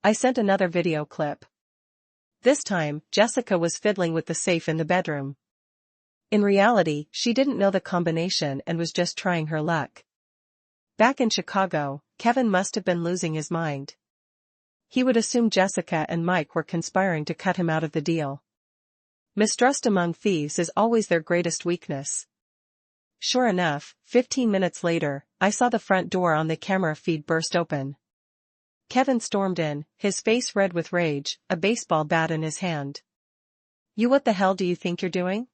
I sent another video clip. This time, Jessica was fiddling with the safe in the bedroom. In reality, she didn't know the combination and was just trying her luck. Back in Chicago, Kevin must have been losing his mind. He would assume Jessica and Mike were conspiring to cut him out of the deal. Mistrust among thieves is always their greatest weakness. Sure enough, 15 minutes later, I saw the front door on the camera feed burst open. Kevin stormed in, his face red with rage, a baseball bat in his hand. "You what the hell do you think you're doing?"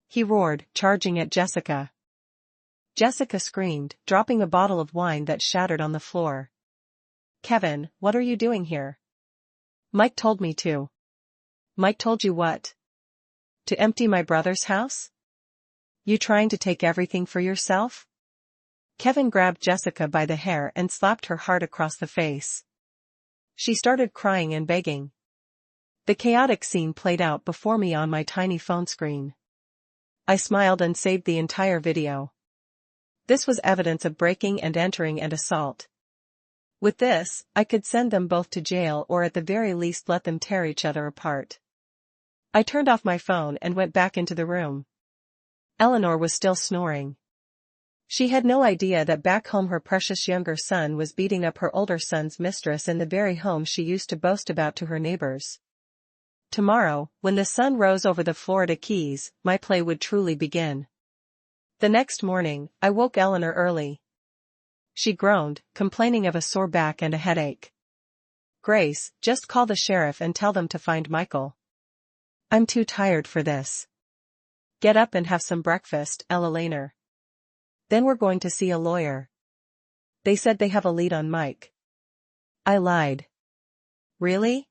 he roared, charging at Jessica. Jessica screamed, dropping a bottle of wine that shattered on the floor. "Kevin, what are you doing here?" "Mike told me to." "Mike told you what?" "To empty my brother's house?" "You trying to take everything for yourself?" Kevin grabbed Jessica by the hair and slapped her hard across the face. She started crying and begging. The chaotic scene played out before me on my tiny phone screen. I smiled and saved the entire video. This was evidence of breaking and entering and assault. With this, I could send them both to jail or at the very least let them tear each other apart. I turned off my phone and went back into the room. Eleanor was still snoring. She had no idea that back home her precious younger son was beating up her older son's mistress in the very home she used to boast about to her neighbors. Tomorrow, when the sun rose over the Florida Keys, my play would truly begin. The next morning, I woke Eleanor early. She groaned, complaining of a sore back and a headache. "Grace, just call the sheriff and tell them to find Michael. I'm too tired for this." "Get up and have some breakfast, Eleanor. Then we're going to see a lawyer. They said they have a lead on Mike." I lied. "Really?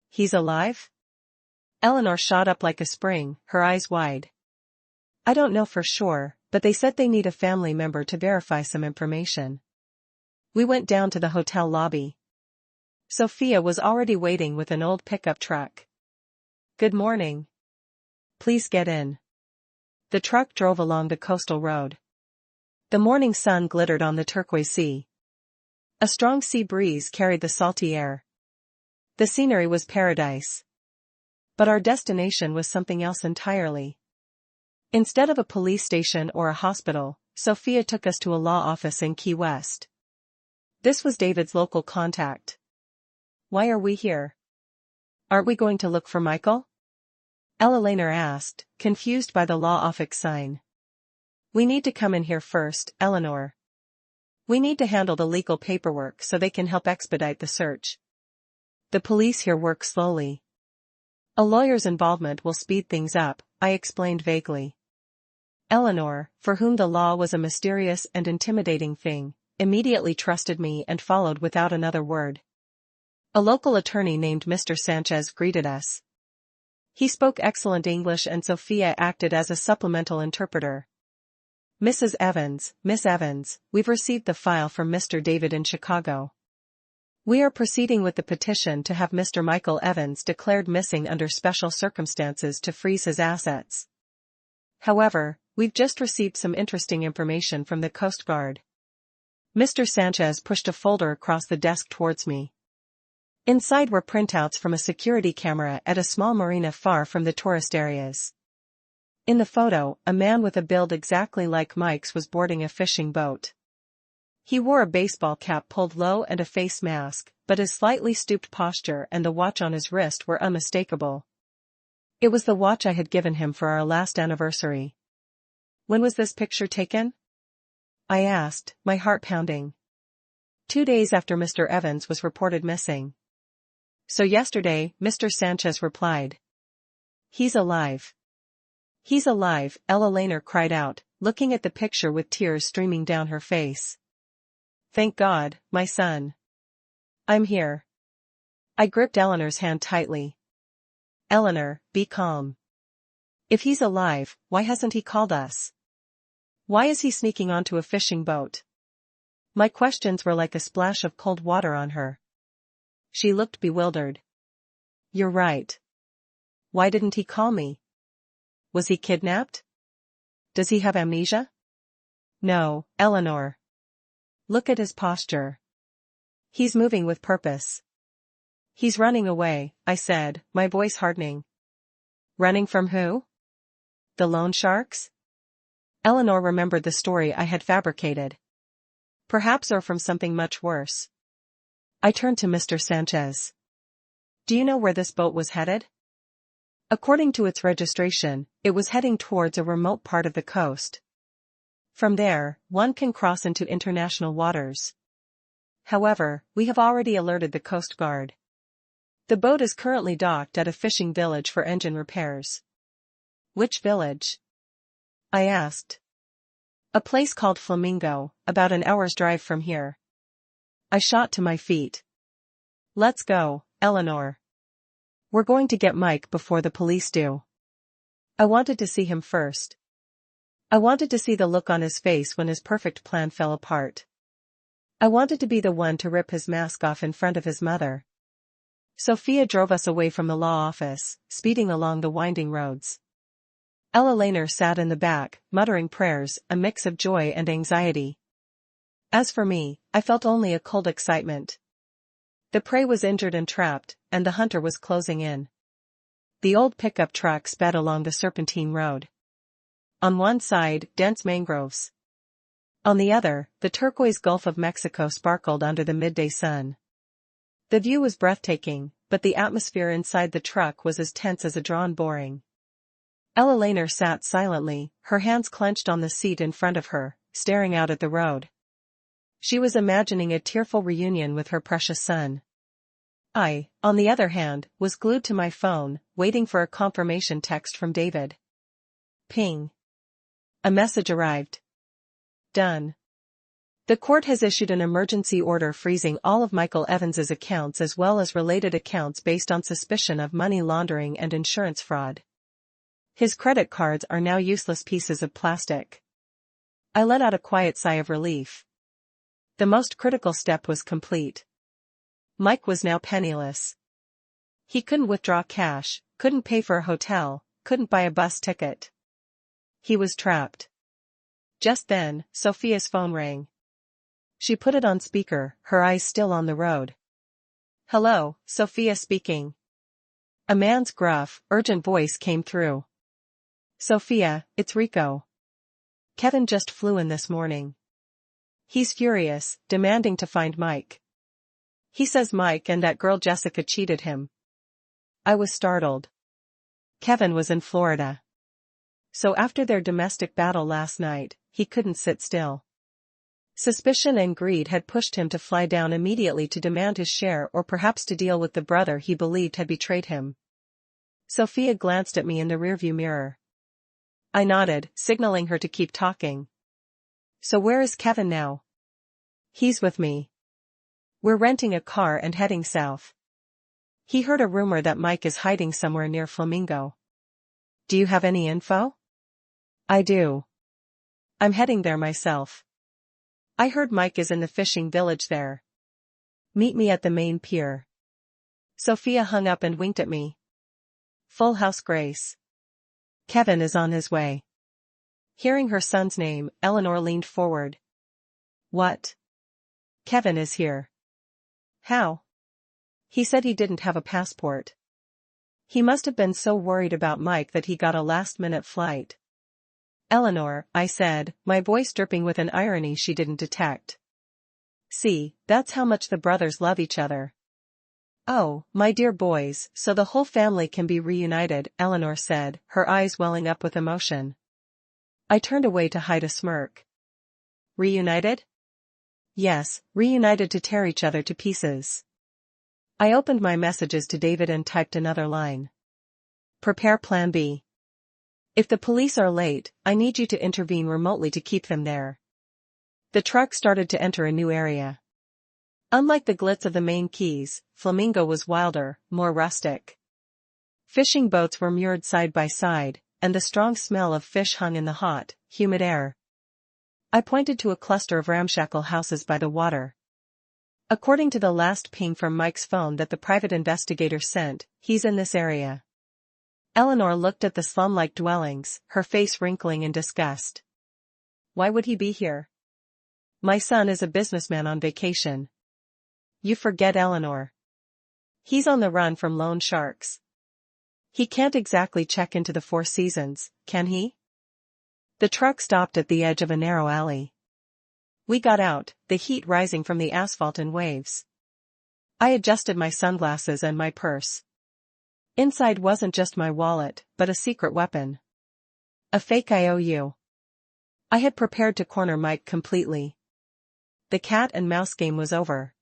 He's alive?" Eleanor shot up like a spring, her eyes wide. "I don't know for sure, but they said they need a family member to verify some information." We went down to the hotel lobby. Sophia was already waiting with an old pickup truck. "Good morning. Please get in." The truck drove along the coastal road. The morning sun glittered on the turquoise sea. A strong sea breeze carried the salty air. The scenery was paradise. But our destination was something else entirely. Instead of a police station or a hospital, Sophia took us to a law office in Key West. This was David's local contact. "Why are we here? Aren't we going to look for Michael?" Eleanor asked, confused by the law office sign. We need to come in here first, Eleanor. We need to handle the legal paperwork so they can help expedite the search. The police here work slowly. A lawyer's involvement will speed things up, I explained vaguely. Eleanor, for whom the law was a mysterious and intimidating thing, immediately trusted me and followed without another word. A local attorney named Mr. Sanchez greeted us. He spoke excellent English and Sophia acted as a supplemental interpreter. Mrs. Evans, Miss Evans, we've received the file from Mr. David in Chicago. We are proceeding with the petition to have Mr. Michael Evans declared missing under special circumstances to freeze his assets. However, we've just received some interesting information from the Coast Guard. Mr. Sanchez pushed a folder across the desk towards me. Inside were printouts from a security camera at a small marina far from the tourist areas. In the photo, a man with a build exactly like Mike's was boarding a fishing boat. He wore a baseball cap pulled low and a face mask, but his slightly stooped posture and the watch on his wrist were unmistakable. It was the watch I had given him for our last anniversary. When was this picture taken? I asked, my heart pounding. 2 days after Mr. Evans was reported missing. So yesterday, Mr. Sanchez replied. He's alive. He's alive, Eleanor cried out, looking at the picture with tears streaming down her face. Thank God, my son. I'm here. I gripped Eleanor's hand tightly. Eleanor, be calm. If he's alive, why hasn't he called us? Why is he sneaking onto a fishing boat? My questions were like a splash of cold water on her. She looked bewildered. You're right. Why didn't he call me? Was he kidnapped? Does he have amnesia? No, Eleanor. Look at his posture. He's moving with purpose. He's running away, I said, my voice hardening. Running from who? The loan sharks? Eleanor remembered the story I had fabricated. Perhaps or from something much worse. I turned to Mr. Sanchez. Do you know where this boat was headed? According to its registration, it was heading towards a remote part of the coast. From there, one can cross into international waters. However, we have already alerted the Coast Guard. The boat is currently docked at a fishing village for engine repairs. Which village? I asked. A place called Flamingo, about an hour's drive from here. I shot to my feet. Let's go, Eleanor. We're going to get Mike before the police do. I wanted to see him first. I wanted to see the look on his face when his perfect plan fell apart. I wanted to be the one to rip his mask off in front of his mother. Sophia drove us away from the law office, speeding along the winding roads. Eleanor sat in the back, muttering prayers, a mix of joy and anxiety. As for me, I felt only a cold excitement. The prey was injured and trapped, and the hunter was closing in. The old pickup truck sped along the serpentine road. On one side, dense mangroves. On the other, the turquoise Gulf of Mexico sparkled under the midday sun. The view was breathtaking, but the atmosphere inside the truck was as tense as a drawn boring. Eleanor sat silently, her hands clenched on the seat in front of her, staring out at the road. She was imagining a tearful reunion with her precious son. I, on the other hand, was glued to my phone, waiting for a confirmation text from David. Ping. A message arrived. Done. The court has issued an emergency order freezing all of Michael Evans's accounts as well as related accounts based on suspicion of money laundering and insurance fraud. His credit cards are now useless pieces of plastic. I let out a quiet sigh of relief. The most critical step was complete. Mike was now penniless. He couldn't withdraw cash, couldn't pay for a hotel, couldn't buy a bus ticket. He was trapped. Just then, Sophia's phone rang. She put it on speaker, her eyes still on the road. Hello, Sophia speaking. A man's gruff, urgent voice came through. Sophia, it's Rico. Kevin just flew in this morning. He's furious, demanding to find Mike. He says Mike and that girl Jessica cheated him. I was startled. Kevin was in Florida. So after their domestic battle last night, he couldn't sit still. Suspicion and greed had pushed him to fly down immediately to demand his share or perhaps to deal with the brother he believed had betrayed him. Sophia glanced at me in the rearview mirror. I nodded, signaling her to keep talking. So where is Kevin now? He's with me. We're renting a car and heading south. He heard a rumor that Mike is hiding somewhere near Flamingo. Do you have any info? I do. I'm heading there myself. I heard Mike is in the fishing village there. Meet me at the main pier. Sophia hung up and winked at me. Full house Grace. Kevin is on his way. Hearing her son's name, Eleanor leaned forward. What? Kevin is here. How? He said he didn't have a passport. He must have been so worried about Mike that he got a last-minute flight. Eleanor, I said, my voice dripping with an irony she didn't detect. See, that's how much the brothers love each other. Oh, my dear boys, so the whole family can be reunited, Eleanor said, her eyes welling up with emotion. I turned away to hide a smirk. Reunited? Yes, reunited to tear each other to pieces. I opened my messages to David and typed another line. Prepare Plan B. If the police are late, I need you to intervene remotely to keep them there. The truck started to enter a new area. Unlike the glitz of the main quays, Flamingo was wilder, more rustic. Fishing boats were moored side by side, and the strong smell of fish hung in the hot, humid air. I pointed to a cluster of ramshackle houses by the water. According to the last ping from Mike's phone that the private investigator sent, he's in this area. Eleanor looked at the slum-like dwellings, her face wrinkling in disgust. Why would he be here? My son is a businessman on vacation. You forget, Eleanor. He's on the run from loan sharks. He can't exactly check into the Four Seasons, can he? The truck stopped at the edge of a narrow alley. We got out, the heat rising from the asphalt in waves. I adjusted my sunglasses and my purse. Inside wasn't just my wallet, but a secret weapon. A fake IOU. I had prepared to corner Mike completely. The cat and mouse game was over.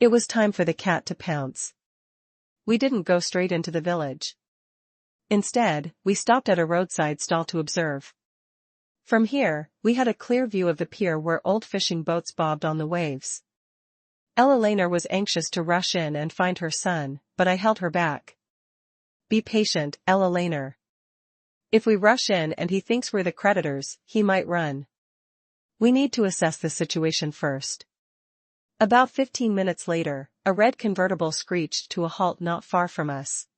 It was time for the cat to pounce. We didn't go straight into the village. Instead, we stopped at a roadside stall to observe. From here, we had a clear view of the pier where old fishing boats bobbed on the waves. Ella Laner was anxious to rush in and find her son, but I held her back. Be patient, Ella Laner. If we rush in and he thinks we're the creditors, he might run. We need to assess the situation first. About 15 minutes later, a red convertible screeched to a halt not far from us.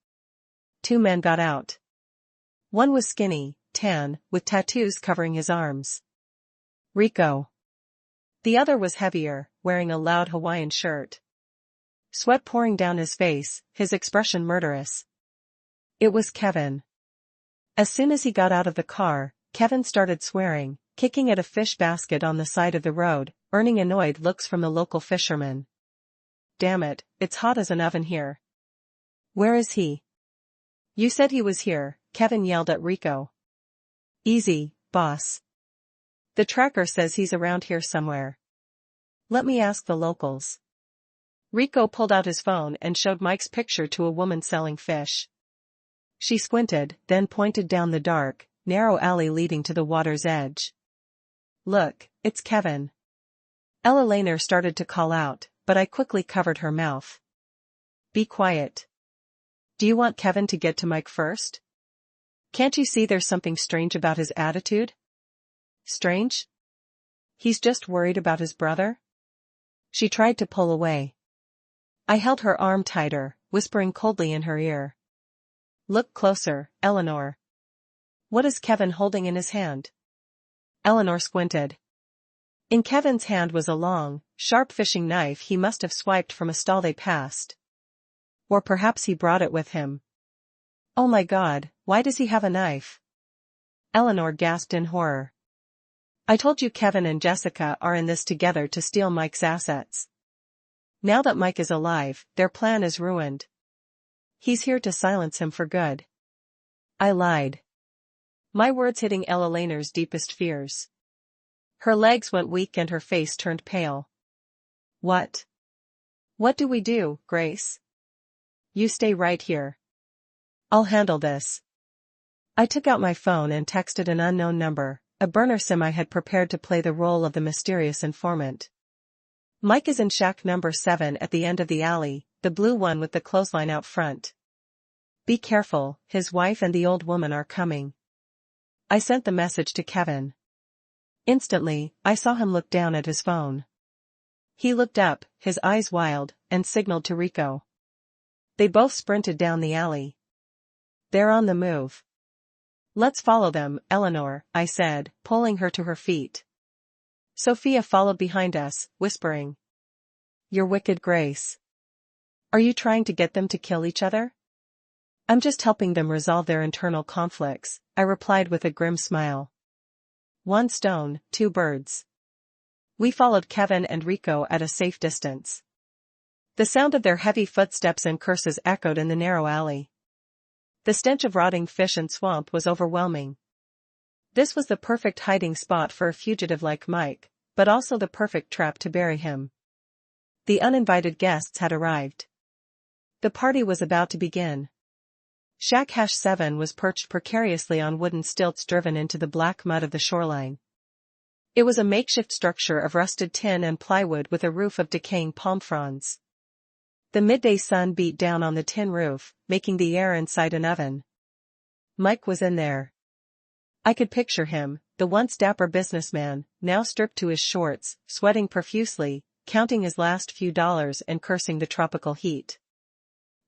Two men got out. One was skinny, tan, with tattoos covering his arms. Rico. The other was heavier, wearing a loud Hawaiian shirt. Sweat pouring down his face, his expression murderous. It was Kevin. As soon as he got out of the car, Kevin started swearing, kicking at a fish basket on the side of the road, earning annoyed looks from the local fishermen. Damn it, it's hot as an oven here. Where is he? You said he was here, Kevin yelled at Rico. Easy, boss. The tracker says he's around here somewhere. Let me ask the locals. Rico pulled out his phone and showed Mike's picture to a woman selling fish. She squinted, then pointed down the dark, narrow alley leading to the water's edge. Look, it's Kevin. Ella Laner started to call out, but I quickly covered her mouth. Be quiet. Do you want Kevin to get to Mike first? Can't you see there's something strange about his attitude? Strange? He's just worried about his brother? She tried to pull away. I held her arm tighter, whispering coldly in her ear. Look closer, Eleanor. What is Kevin holding in his hand? Eleanor squinted. In Kevin's hand was a long, sharp fishing knife he must have swiped from a stall they passed. Or perhaps he brought it with him. Oh my God, why does he have a knife? Eleanor gasped in horror. I told you Kevin and Jessica are in this together to steal Mike's assets. Now that Mike is alive, their plan is ruined. He's here to silence him for good. I lied. My words hitting Ella Laner's deepest fears. Her legs went weak and her face turned pale. What? What do we do, Grace? You stay right here. I'll handle this. I took out my phone and texted an unknown number, a burner SIM I had prepared to play the role of the mysterious informant. Mike is in shack number 7 at the end of the alley, the blue one with the clothesline out front. Be careful, his wife and the old woman are coming. I sent the message to Kevin. Instantly, I saw him look down at his phone. He looked up, his eyes wild, and signaled to Rico. They both sprinted down the alley. They're on the move. Let's follow them, Eleanor, I said, pulling her to her feet. Sophia followed behind us, whispering. Your wicked Grace. Are you trying to get them to kill each other? I'm just helping them resolve their internal conflicts, I replied with a grim smile. One stone, two birds. We followed Kevin and Rico at a safe distance. The sound of their heavy footsteps and curses echoed in the narrow alley. The stench of rotting fish and swamp was overwhelming. This was the perfect hiding spot for a fugitive like Mike, but also the perfect trap to bury him. The uninvited guests had arrived. The party was about to begin. Shack #7 was perched precariously on wooden stilts driven into the black mud of the shoreline. It was a makeshift structure of rusted tin and plywood with a roof of decaying palm fronds. The midday sun beat down on the tin roof, making the air inside an oven. Mike was in there. I could picture him, the once dapper businessman, now stripped to his shorts, sweating profusely, counting his last few dollars and cursing the tropical heat.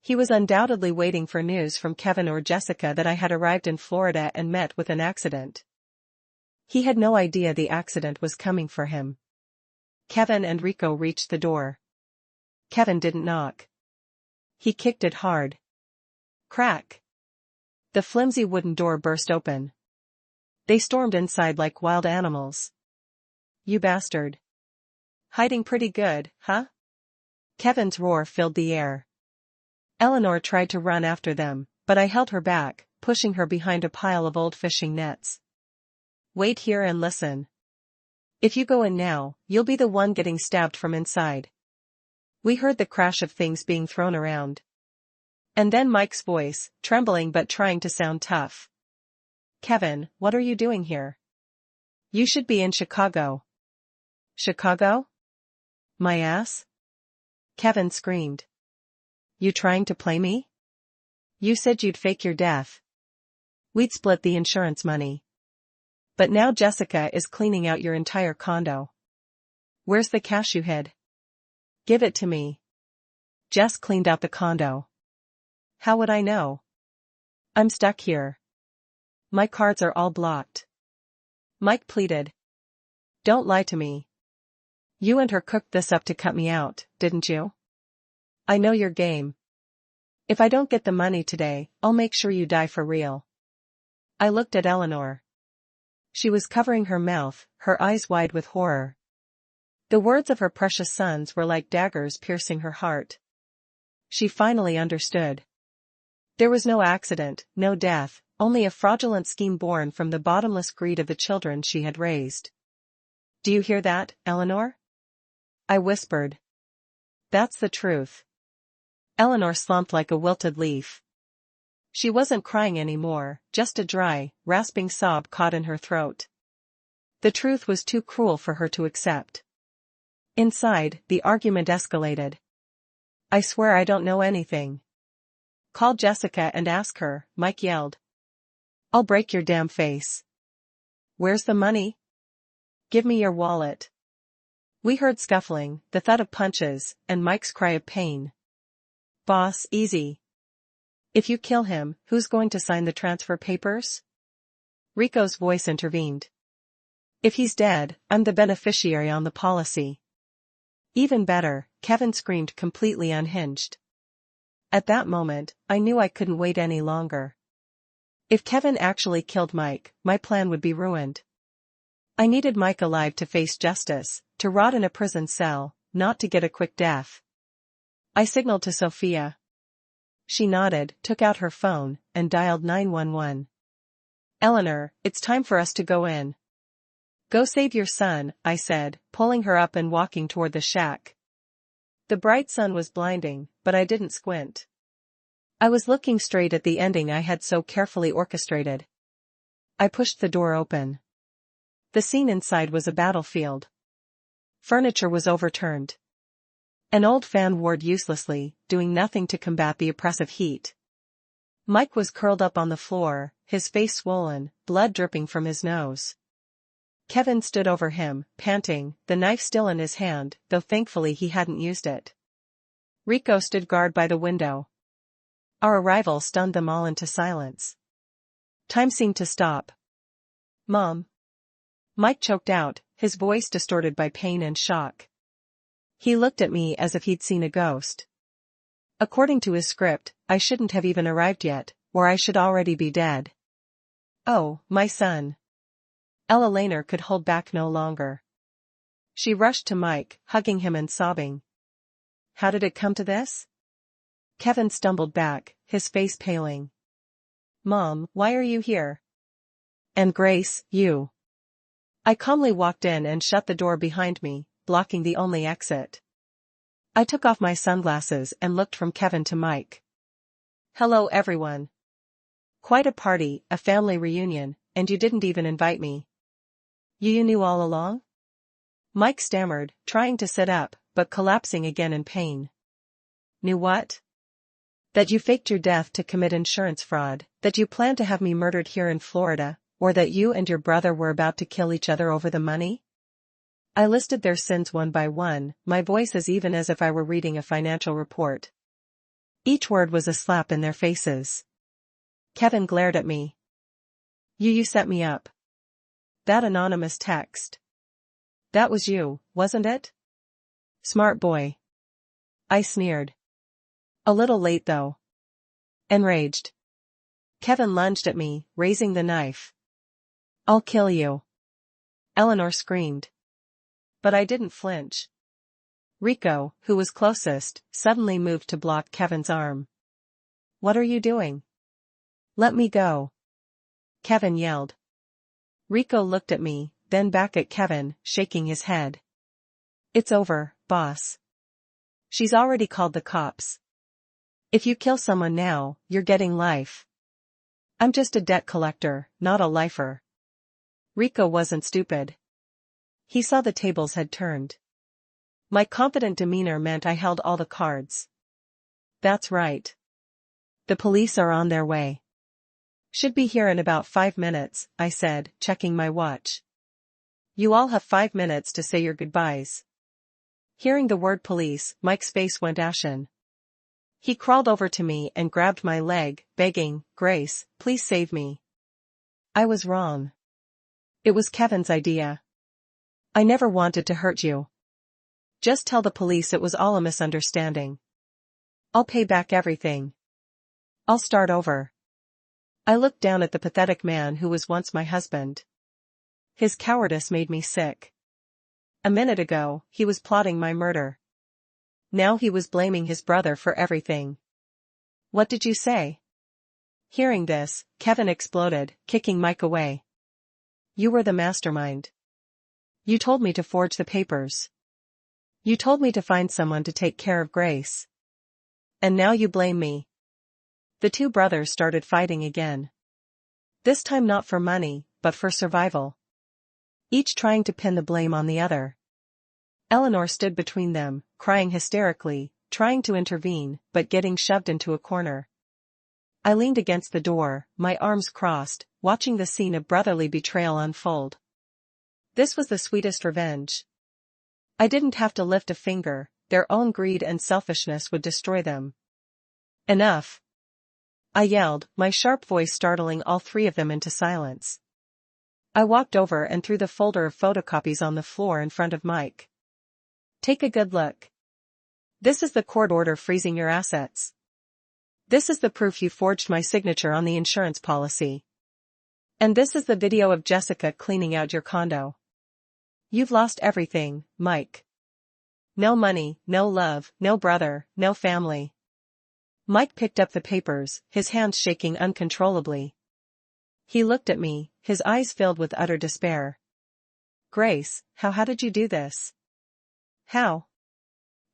He was undoubtedly waiting for news from Kevin or Jessica that I had arrived in Florida and met with an accident. He had no idea the accident was coming for him. Kevin and Rico reached the door. Kevin didn't knock. He kicked it hard. Crack! The flimsy wooden door burst open. They stormed inside like wild animals. You bastard. Hiding pretty good, huh? Kevin's roar filled the air. Eleanor tried to run after them, but I held her back, pushing her behind a pile of old fishing nets. Wait here and listen. If you go in now, you'll be the one getting stabbed from inside. We heard the crash of things being thrown around. And then Mike's voice, trembling but trying to sound tough. Kevin, what are you doing here? You should be in Chicago. Chicago? My ass? Kevin screamed. You trying to play me? You said you'd fake your death. We'd split the insurance money. But now Jessica is cleaning out your entire condo. Where's the cash you hid? Give it to me. Jess cleaned out the condo. How would I know? I'm stuck here. My cards are all blocked. Mike pleaded. Don't lie to me. You and her cooked this up to cut me out, didn't you? I know your game. If I don't get the money today, I'll make sure you die for real. I looked at Eleanor. She was covering her mouth, her eyes wide with horror. The words of her precious sons were like daggers piercing her heart. She finally understood. There was no accident, no death, only a fraudulent scheme born from the bottomless greed of the children she had raised. Do you hear that, Eleanor? I whispered. That's the truth. Eleanor slumped like a wilted leaf. She wasn't crying anymore, just a dry, rasping sob caught in her throat. The truth was too cruel for her to accept. Inside, the argument escalated. I swear I don't know anything. Call Jessica and ask her, Mike yelled. I'll break your damn face. Where's the money? Give me your wallet. We heard scuffling, the thud of punches, and Mike's cry of pain. Boss, easy. If you kill him, who's going to sign the transfer papers? Rico's voice intervened. If he's dead, I'm the beneficiary on the policy. Even better, Kevin screamed completely unhinged. At that moment, I knew I couldn't wait any longer. If Kevin actually killed Mike, my plan would be ruined. I needed Mike alive to face justice, to rot in a prison cell, not to get a quick death. I signaled to Sophia. She nodded, took out her phone, and dialed 911. Eleanor, it's time for us to go in. Go save your son, I said, pulling her up and walking toward the shack. The bright sun was blinding, but I didn't squint. I was looking straight at the ending I had so carefully orchestrated. I pushed the door open. The scene inside was a battlefield. Furniture was overturned. An old fan roared uselessly, doing nothing to combat the oppressive heat. Mike was curled up on the floor, his face swollen, blood dripping from his nose. Kevin stood over him, panting, the knife still in his hand, though thankfully he hadn't used it. Rico stood guard by the window. Our arrival stunned them all into silence. Time seemed to stop. Mom. Mike choked out, his voice distorted by pain and shock. He looked at me as if he'd seen a ghost. According to his script, I shouldn't have even arrived yet, or I should already be dead. Oh, my son. Ella Laner could hold back no longer. She rushed to Mike, hugging him and sobbing. How did it come to this? Kevin stumbled back, his face paling. Mom, why are you here? And Grace, you. I calmly walked in and shut the door behind me, blocking the only exit. I took off my sunglasses and looked from Kevin to Mike. Hello everyone. Quite a party, a family reunion, and you didn't even invite me. You knew all along? Mike stammered, trying to sit up, but collapsing again in pain. Knew what? That you faked your death to commit insurance fraud, that you planned to have me murdered here in Florida, or that you and your brother were about to kill each other over the money? I listed their sins one by one, my voice as even as if I were reading a financial report. Each word was a slap in their faces. Kevin glared at me. You set me up. That anonymous text. That was you, wasn't it? Smart boy. I sneered. A little late though. Enraged. Kevin lunged at me, raising the knife. I'll kill you. Eleanor screamed. But I didn't flinch. Rico, who was closest, suddenly moved to block Kevin's arm. What are you doing? Let me go. Kevin yelled. Rico looked at me, then back at Kevin, shaking his head. It's over, boss. She's already called the cops. If you kill someone now, you're getting life. I'm just a debt collector, not a lifer. Rico wasn't stupid. He saw the tables had turned. My confident demeanor meant I held all the cards. That's right. The police are on their way. Should be here in about 5 minutes, I said, checking my watch. You all have 5 minutes to say your goodbyes. Hearing the word police, Mike's face went ashen. He crawled over to me and grabbed my leg, begging, Grace, please save me. I was wrong. It was Kevin's idea. I never wanted to hurt you. Just tell the police it was all a misunderstanding. I'll pay back everything. I'll start over. I looked down at the pathetic man who was once my husband. His cowardice made me sick. A minute ago, he was plotting my murder. Now he was blaming his brother for everything. What did you say? Hearing this, Kevin exploded, kicking Mike away. You were the mastermind. You told me to forge the papers. You told me to find someone to take care of Grace. And now you blame me. The two brothers started fighting again. This time not for money, but for survival. Each trying to pin the blame on the other. Eleanor stood between them, crying hysterically, trying to intervene, but getting shoved into a corner. I leaned against the door, my arms crossed, watching the scene of brotherly betrayal unfold. This was the sweetest revenge. I didn't have to lift a finger, their own greed and selfishness would destroy them. Enough. I yelled, my sharp voice startling all three of them into silence. I walked over and threw the folder of photocopies on the floor in front of Mike. Take a good look. This is the court order freezing your assets. This is the proof you forged my signature on the insurance policy. And this is the video of Jessica cleaning out your condo. You've lost everything, Mike. No money, no love, no brother, no family. Mike picked up the papers, his hands shaking uncontrollably. He looked at me, his eyes filled with utter despair. Grace, how did you do this? How?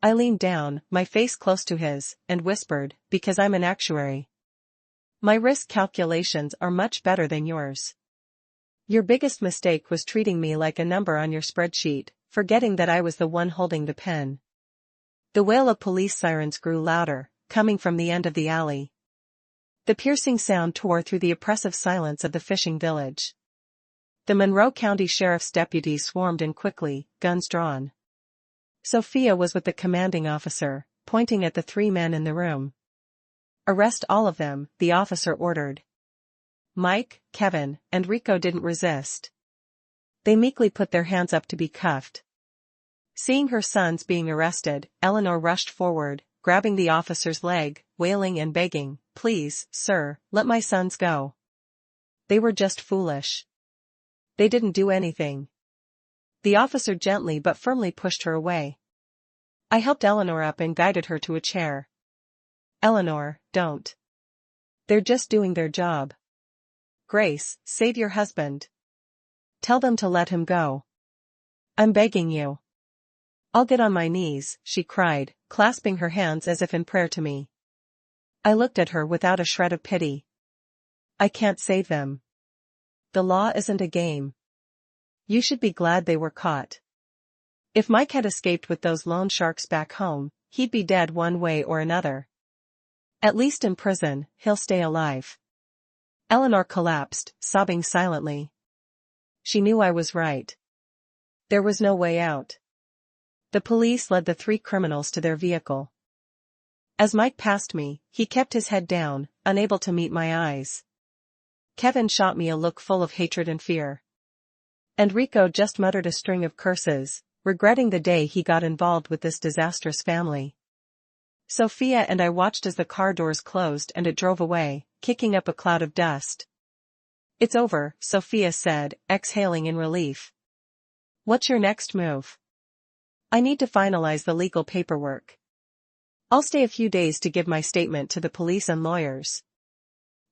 I leaned down, my face close to his, and whispered, because I'm an actuary. My risk calculations are much better than yours. Your biggest mistake was treating me like a number on your spreadsheet, forgetting that I was the one holding the pen. The wail of police sirens grew louder, coming from the end of the alley. The piercing sound tore through the oppressive silence of the fishing village. The Monroe County Sheriff's deputies swarmed in quickly, guns drawn. Sophia was with the commanding officer, pointing at the 3 men in the room. Arrest all of them, the officer ordered. Mike, Kevin, and Rico didn't resist. They meekly put their hands up to be cuffed. Seeing her sons being arrested, Eleanor rushed forward, grabbing the officer's leg, wailing and begging, "Please, sir, let my sons go. They were just foolish. They didn't do anything." The officer gently but firmly pushed her away. I helped Eleanor up and guided her to a chair. "Eleanor, don't. They're just doing their job. Grace, save your husband. Tell them to let him go. I'm begging you." "I'll get on my knees," she cried, clasping her hands as if in prayer to me. I looked at her without a shred of pity. "I can't save them. The law isn't a game. You should be glad they were caught. If Mike had escaped with those loan sharks back home, he'd be dead one way or another. At least in prison, he'll stay alive." Eleanor collapsed, sobbing silently. She knew I was right. There was no way out. The police led the 3 criminals to their vehicle. As Mike passed me, he kept his head down, unable to meet my eyes. Kevin shot me a look full of hatred and fear. And Rico just muttered a string of curses, regretting the day he got involved with this disastrous family. Sophia and I watched as the car doors closed and it drove away, kicking up a cloud of dust. "It's over," Sophia said, exhaling in relief. "What's your next move?" "I need to finalize the legal paperwork. I'll stay a few days to give my statement to the police and lawyers.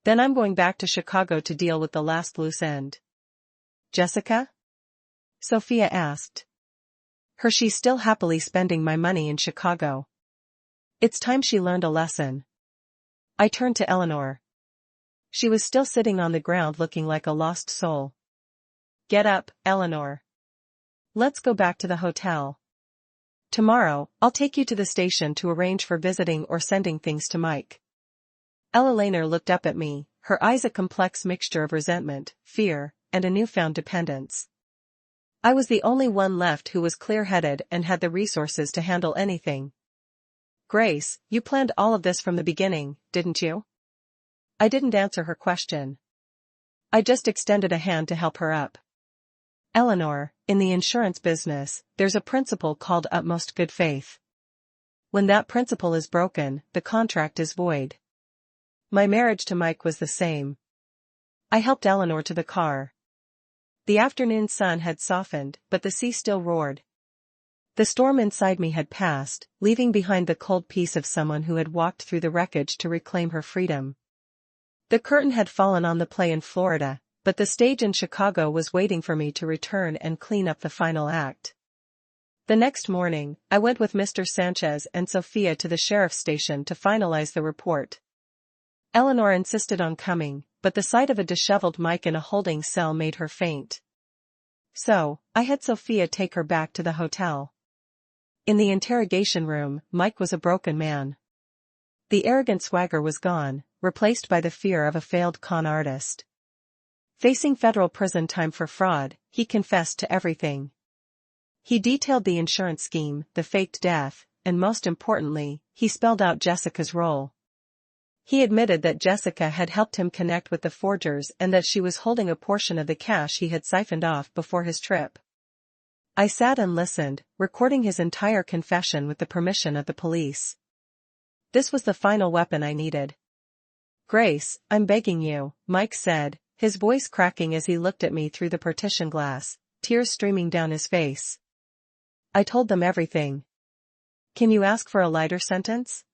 Then I'm going back to Chicago to deal with the last loose end." "Jessica?" Sophia asked. She's still happily spending my money in Chicago. It's time she learned a lesson." I turned to Eleanor. She was still sitting on the ground looking like a lost soul. "Get up, Eleanor. Let's go back to the hotel. Tomorrow, I'll take you to the station to arrange for visiting or sending things to Mike." Eleanor looked up at me, her eyes a complex mixture of resentment, fear, and a newfound dependence. I was the only one left who was clear-headed and had the resources to handle anything. "Grace, you planned all of this from the beginning, didn't you?" I didn't answer her question. I just extended a hand to help her up. "Eleanor, in the insurance business, there's a principle called utmost good faith. When that principle is broken, the contract is void. My marriage to Mike was the same." I helped Eleanor to the car. The afternoon sun had softened, but the sea still roared. The storm inside me had passed, leaving behind the cold peace of someone who had walked through the wreckage to reclaim her freedom. The curtain had fallen on the play in Florida, but the stage in Chicago was waiting for me to return and clean up the final act. The next morning, I went with Mr. Sanchez and Sophia to the sheriff's station to finalize the report. Eleanor insisted on coming, but the sight of a disheveled Mike in a holding cell made her faint. So, I had Sophia take her back to the hotel. In the interrogation room, Mike was a broken man. The arrogant swagger was gone, replaced by the fear of a failed con artist. Facing federal prison time for fraud, he confessed to everything. He detailed the insurance scheme, the faked death, and most importantly, he spelled out Jessica's role. He admitted that Jessica had helped him connect with the forgers and that she was holding a portion of the cash he had siphoned off before his trip. I sat and listened, recording his entire confession with the permission of the police. This was the final weapon I needed. "Grace, I'm begging you," Mike said, his voice cracking as he looked at me through the partition glass, tears streaming down his face. "I told them everything. Can you ask for a lighter sentence?"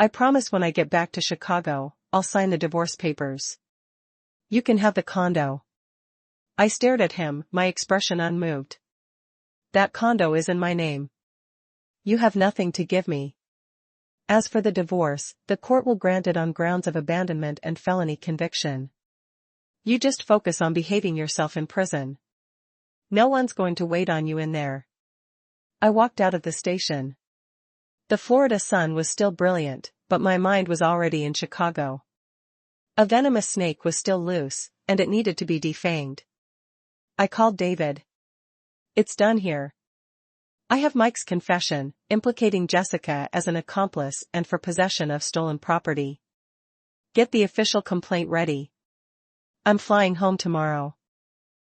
I promise when I get back to Chicago, I'll sign the divorce papers. You can have the condo. I stared at him, my expression unmoved. That condo is in my name. You have nothing to give me. As for the divorce, the court will grant it on grounds of abandonment and felony conviction. You just focus on behaving yourself in prison. No one's going to wait on you in there. I walked out of the station. The Florida sun was still brilliant, but my mind was already in Chicago. A venomous snake was still loose, and it needed to be defanged. I called David. It's done here. I have Mike's confession, implicating Jessica as an accomplice and for possession of stolen property. Get the official complaint ready. I'm flying home tomorrow.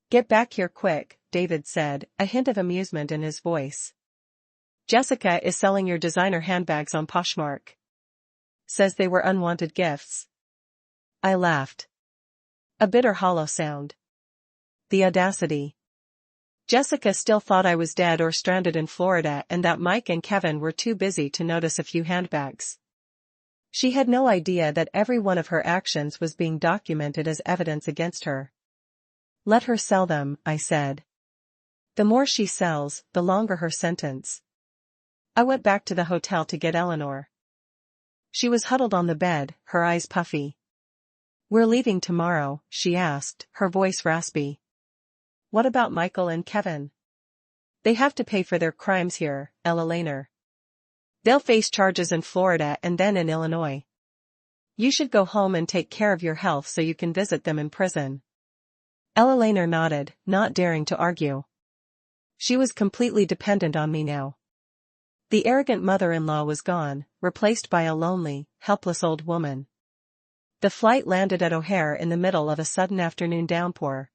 Get back here quick, David said, a hint of amusement in his voice. Jessica is selling your designer handbags on Poshmark. Says they were unwanted gifts. I laughed. A bitter hollow sound. The audacity. Jessica still thought I was dead or stranded in Florida and that Mike and Kevin were too busy to notice a few handbags. She had no idea that every one of her actions was being documented as evidence against her. Let her sell them, I said. The more she sells, the longer her sentence. I went back to the hotel to get Eleanor. She was huddled on the bed, her eyes puffy. We're leaving tomorrow, she asked, her voice raspy. What about Michael and Kevin? They have to pay for their crimes here, Eleanor. They'll face charges in Florida and then in Illinois. You should go home and take care of your health so you can visit them in prison. Eleanor nodded, not daring to argue. She was completely dependent on me now. The arrogant mother-in-law was gone, replaced by a lonely, helpless old woman. The flight landed at O'Hare in the middle of a sudden afternoon downpour.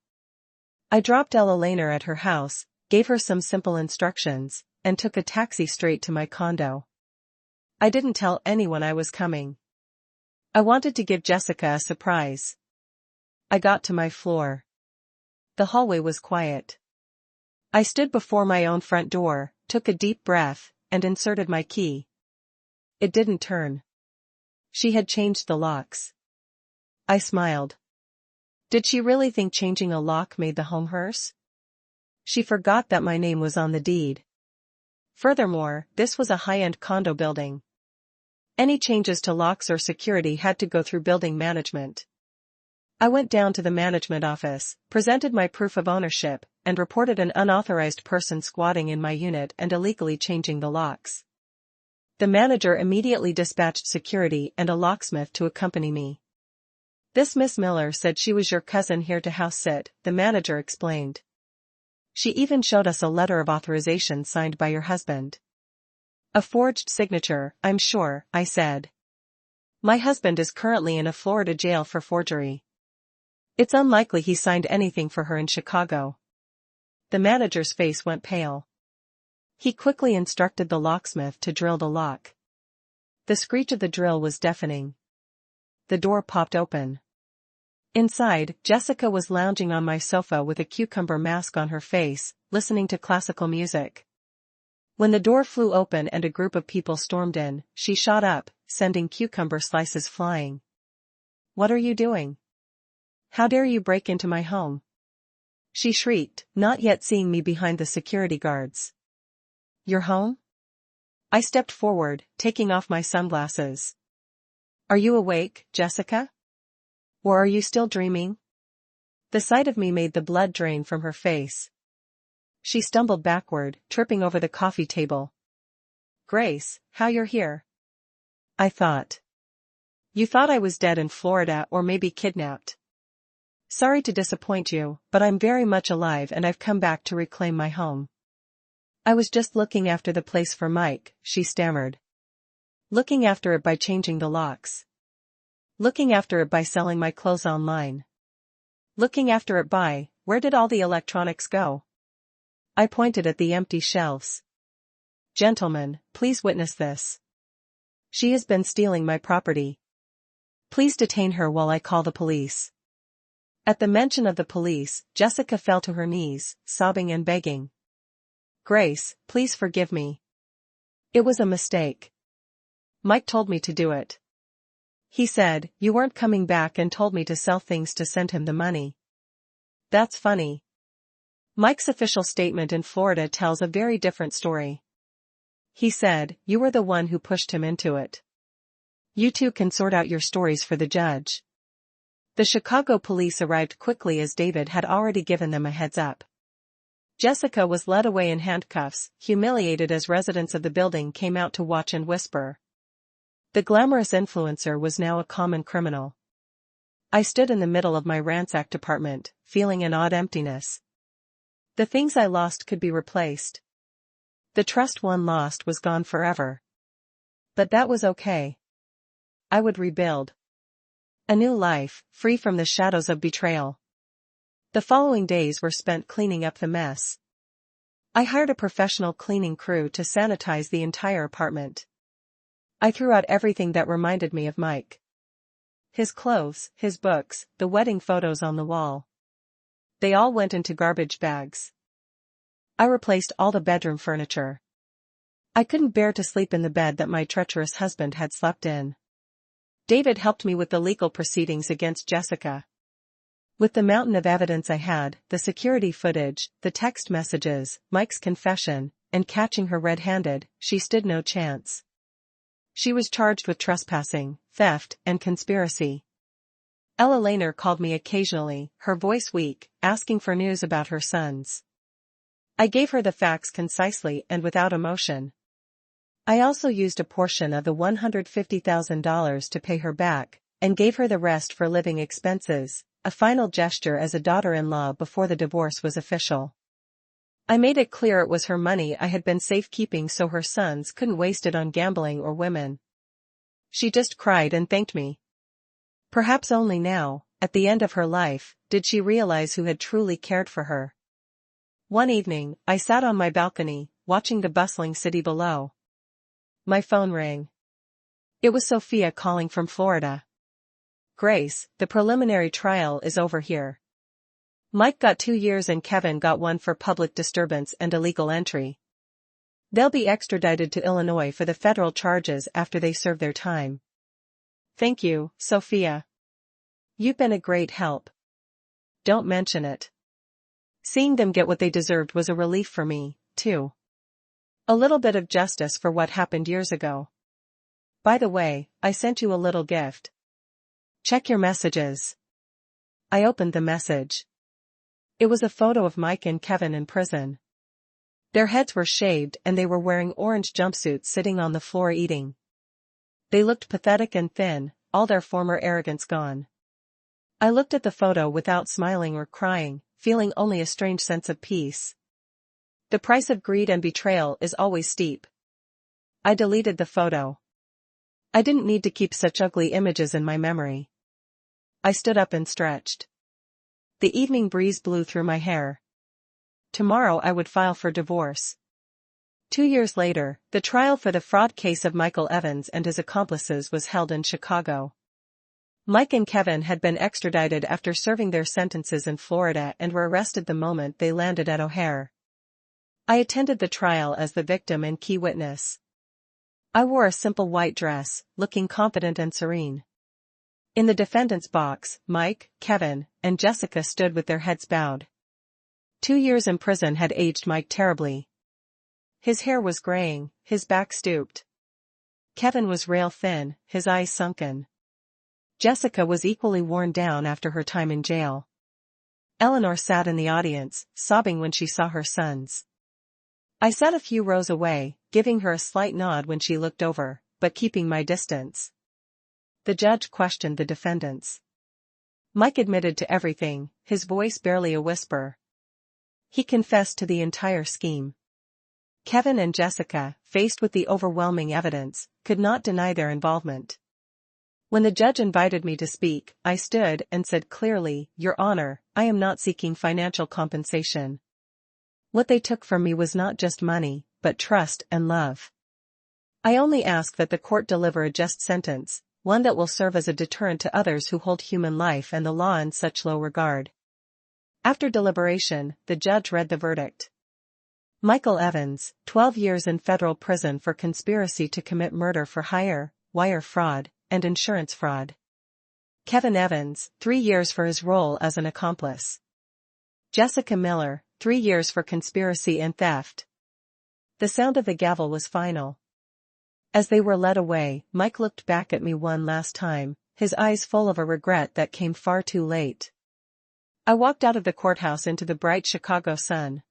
I dropped Eleanor at her house, gave her some simple instructions, and took a taxi straight to my condo. I didn't tell anyone I was coming. I wanted to give Jessica a surprise. I got to my floor. The hallway was quiet. I stood before my own front door, took a deep breath, and inserted my key. It didn't turn. She had changed the locks. I smiled. Did she really think changing a lock made the home hers? She forgot that my name was on the deed. Furthermore, this was a high-end condo building. Any changes to locks or security had to go through building management. I went down to the management office, presented my proof of ownership, and reported an unauthorized person squatting in my unit and illegally changing the locks. The manager immediately dispatched security and a locksmith to accompany me. This Miss Miller said she was your cousin here to house sit, the manager explained. She even showed us a letter of authorization signed by your husband. A forged signature, I'm sure, I said. My husband is currently in a Florida jail for forgery. It's unlikely he signed anything for her in Chicago. The manager's face went pale. He quickly instructed the locksmith to drill the lock. The screech of the drill was deafening. The door popped open. Inside, Jessica was lounging on my sofa with a cucumber mask on her face, listening to classical music. When the door flew open and a group of people stormed in, she shot up, sending cucumber slices flying. What are you doing? How dare you break into my home? She shrieked, not yet seeing me behind the security guards. Your home? I stepped forward, taking off my sunglasses. Are you awake, Jessica? Or are you still dreaming? The sight of me made the blood drain from her face. She stumbled backward, tripping over the coffee table. Grace, how you're here? I thought. You thought I was dead in Florida or maybe kidnapped. Sorry to disappoint you, but I'm very much alive and I've come back to reclaim my home. I was just looking after the place for Mike, she stammered. Looking after it by changing the locks. Looking after it by selling my clothes online. Looking after it by, where did all the electronics go? I pointed at the empty shelves. Gentlemen, please witness this. She has been stealing my property. Please detain her while I call the police. At the mention of the police, Jessica fell to her knees, sobbing and begging. Grace, please forgive me. It was a mistake. Mike told me to do it. He said, you weren't coming back and told me to sell things to send him the money. That's funny. Mike's official statement in Florida tells a very different story. He said, you were the one who pushed him into it. You two can sort out your stories for the judge. The Chicago police arrived quickly as David had already given them a heads up. Jessica was led away in handcuffs, humiliated as residents of the building came out to watch and whisper. The glamorous influencer was now a common criminal. I stood in the middle of my ransacked apartment, feeling an odd emptiness. The things I lost could be replaced. The trust one lost was gone forever. But that was okay. I would rebuild. A new life, free from the shadows of betrayal. The following days were spent cleaning up the mess. I hired a professional cleaning crew to sanitize the entire apartment. I threw out everything that reminded me of Mike. His clothes, his books, the wedding photos on the wall. They all went into garbage bags. I replaced all the bedroom furniture. I couldn't bear to sleep in the bed that my treacherous husband had slept in. David helped me with the legal proceedings against Jessica. With the mountain of evidence I had, the security footage, the text messages, Mike's confession, and catching her red-handed, she stood no chance. She was charged with trespassing, theft, and conspiracy. Ella Lehner called me occasionally, her voice weak, asking for news about her sons. I gave her the facts concisely and without emotion. I also used a portion of the $150,000 to pay her back, and gave her the rest for living expenses, a final gesture as a daughter-in-law before the divorce was official. I made it clear it was her money I had been safekeeping so her sons couldn't waste it on gambling or women. She just cried and thanked me. Perhaps only now, at the end of her life, did she realize who had truly cared for her. One evening, I sat on my balcony, watching the bustling city below. My phone rang. It was Sophia calling from Florida. Grace, the preliminary trial is over here. Mike got 2 years and Kevin got 1 for public disturbance and illegal entry. They'll be extradited to Illinois for the federal charges after they serve their time. Thank you, Sophia. You've been a great help. Don't mention it. Seeing them get what they deserved was a relief for me, too. A little bit of justice for what happened years ago. By the way, I sent you a little gift. Check your messages. I opened the message. It was a photo of Mike and Kevin in prison. Their heads were shaved and they were wearing orange jumpsuits sitting on the floor eating. They looked pathetic and thin, all their former arrogance gone. I looked at the photo without smiling or crying, feeling only a strange sense of peace. The price of greed and betrayal is always steep. I deleted the photo. I didn't need to keep such ugly images in my memory. I stood up and stretched. The evening breeze blew through my hair. Tomorrow I would file for divorce. 2 years later, the trial for the fraud case of Michael Evans and his accomplices was held in Chicago. Mike and Kevin had been extradited after serving their sentences in Florida and were arrested the moment they landed at O'Hare. I attended the trial as the victim and key witness. I wore a simple white dress, looking confident and serene. In the defendant's box, Mike, Kevin, and Jessica stood with their heads bowed. 2 years in prison had aged Mike terribly. His hair was graying, his back stooped. Kevin was rail thin, his eyes sunken. Jessica was equally worn down after her time in jail. Eleanor sat in the audience, sobbing when she saw her sons. I sat a few rows away, giving her a slight nod when she looked over, but keeping my distance. The judge questioned the defendants. Mike admitted to everything, his voice barely a whisper. He confessed to the entire scheme. Kevin and Jessica, faced with the overwhelming evidence, could not deny their involvement. When the judge invited me to speak, I stood and said clearly, "Your Honor, I am not seeking financial compensation. What they took from me was not just money, but trust and love. I only ask that the court deliver a just sentence, one that will serve as a deterrent to others who hold human life and the law in such low regard." After deliberation, the judge read the verdict. Michael Evans, 12 years in federal prison for conspiracy to commit murder for hire, wire fraud, and insurance fraud. Kevin Evans, 3 years for his role as an accomplice. Jessica Miller, 3 years for conspiracy and theft. The sound of the gavel was final. As they were led away, Mike looked back at me one last time, his eyes full of a regret that came far too late. I walked out of the courthouse into the bright Chicago sun.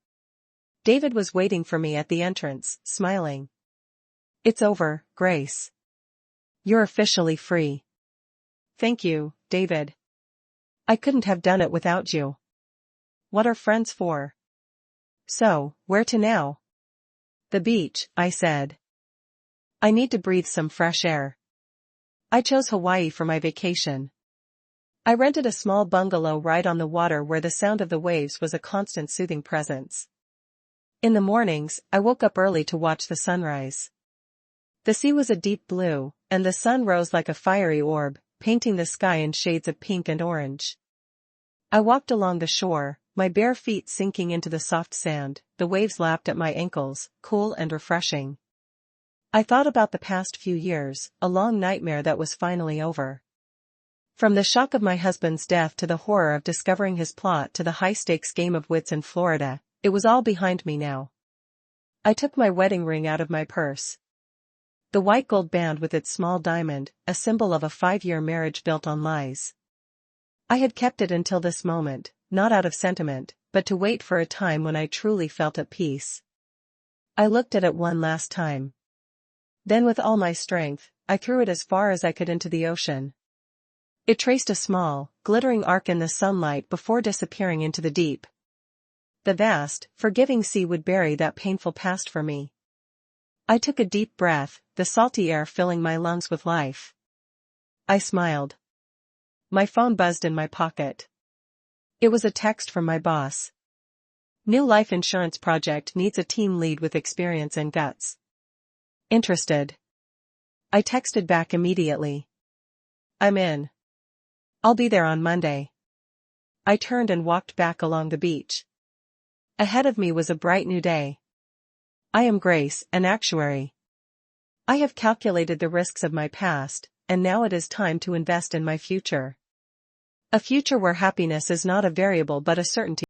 David was waiting for me at the entrance, smiling. "It's over, Grace. You're officially free." "Thank you, David. I couldn't have done it without you. What are friends for?" "So, where to now?" "The beach," I said. "I need to breathe some fresh air." I chose Hawaii for my vacation. I rented a small bungalow right on the water where the sound of the waves was a constant soothing presence. In the mornings, I woke up early to watch the sunrise. The sea was a deep blue, and the sun rose like a fiery orb, painting the sky in shades of pink and orange. I walked along the shore, my bare feet sinking into the soft sand, the waves lapped at my ankles, cool and refreshing. I thought about the past few years, a long nightmare that was finally over. From the shock of my husband's death to the horror of discovering his plot to the high-stakes game of wits in Florida, it was all behind me now. I took my wedding ring out of my purse. The white gold band with its small diamond, a symbol of a 5-year marriage built on lies. I had kept it until this moment, not out of sentiment, but to wait for a time when I truly felt at peace. I looked at it one last time. Then with all my strength, I threw it as far as I could into the ocean. It traced a small, glittering arc in the sunlight before disappearing into the deep. The vast, forgiving sea would bury that painful past for me. I took a deep breath, the salty air filling my lungs with life. I smiled. My phone buzzed in my pocket. It was a text from my boss. "New life insurance project needs a team lead with experience and guts. Interested?" I texted back immediately. "I'm in. I'll be there on Monday." I turned and walked back along the beach. Ahead of me was a bright new day. I am Grace, an actuary. I have calculated the risks of my past, and now it is time to invest in my future. A future where happiness is not a variable but a certainty.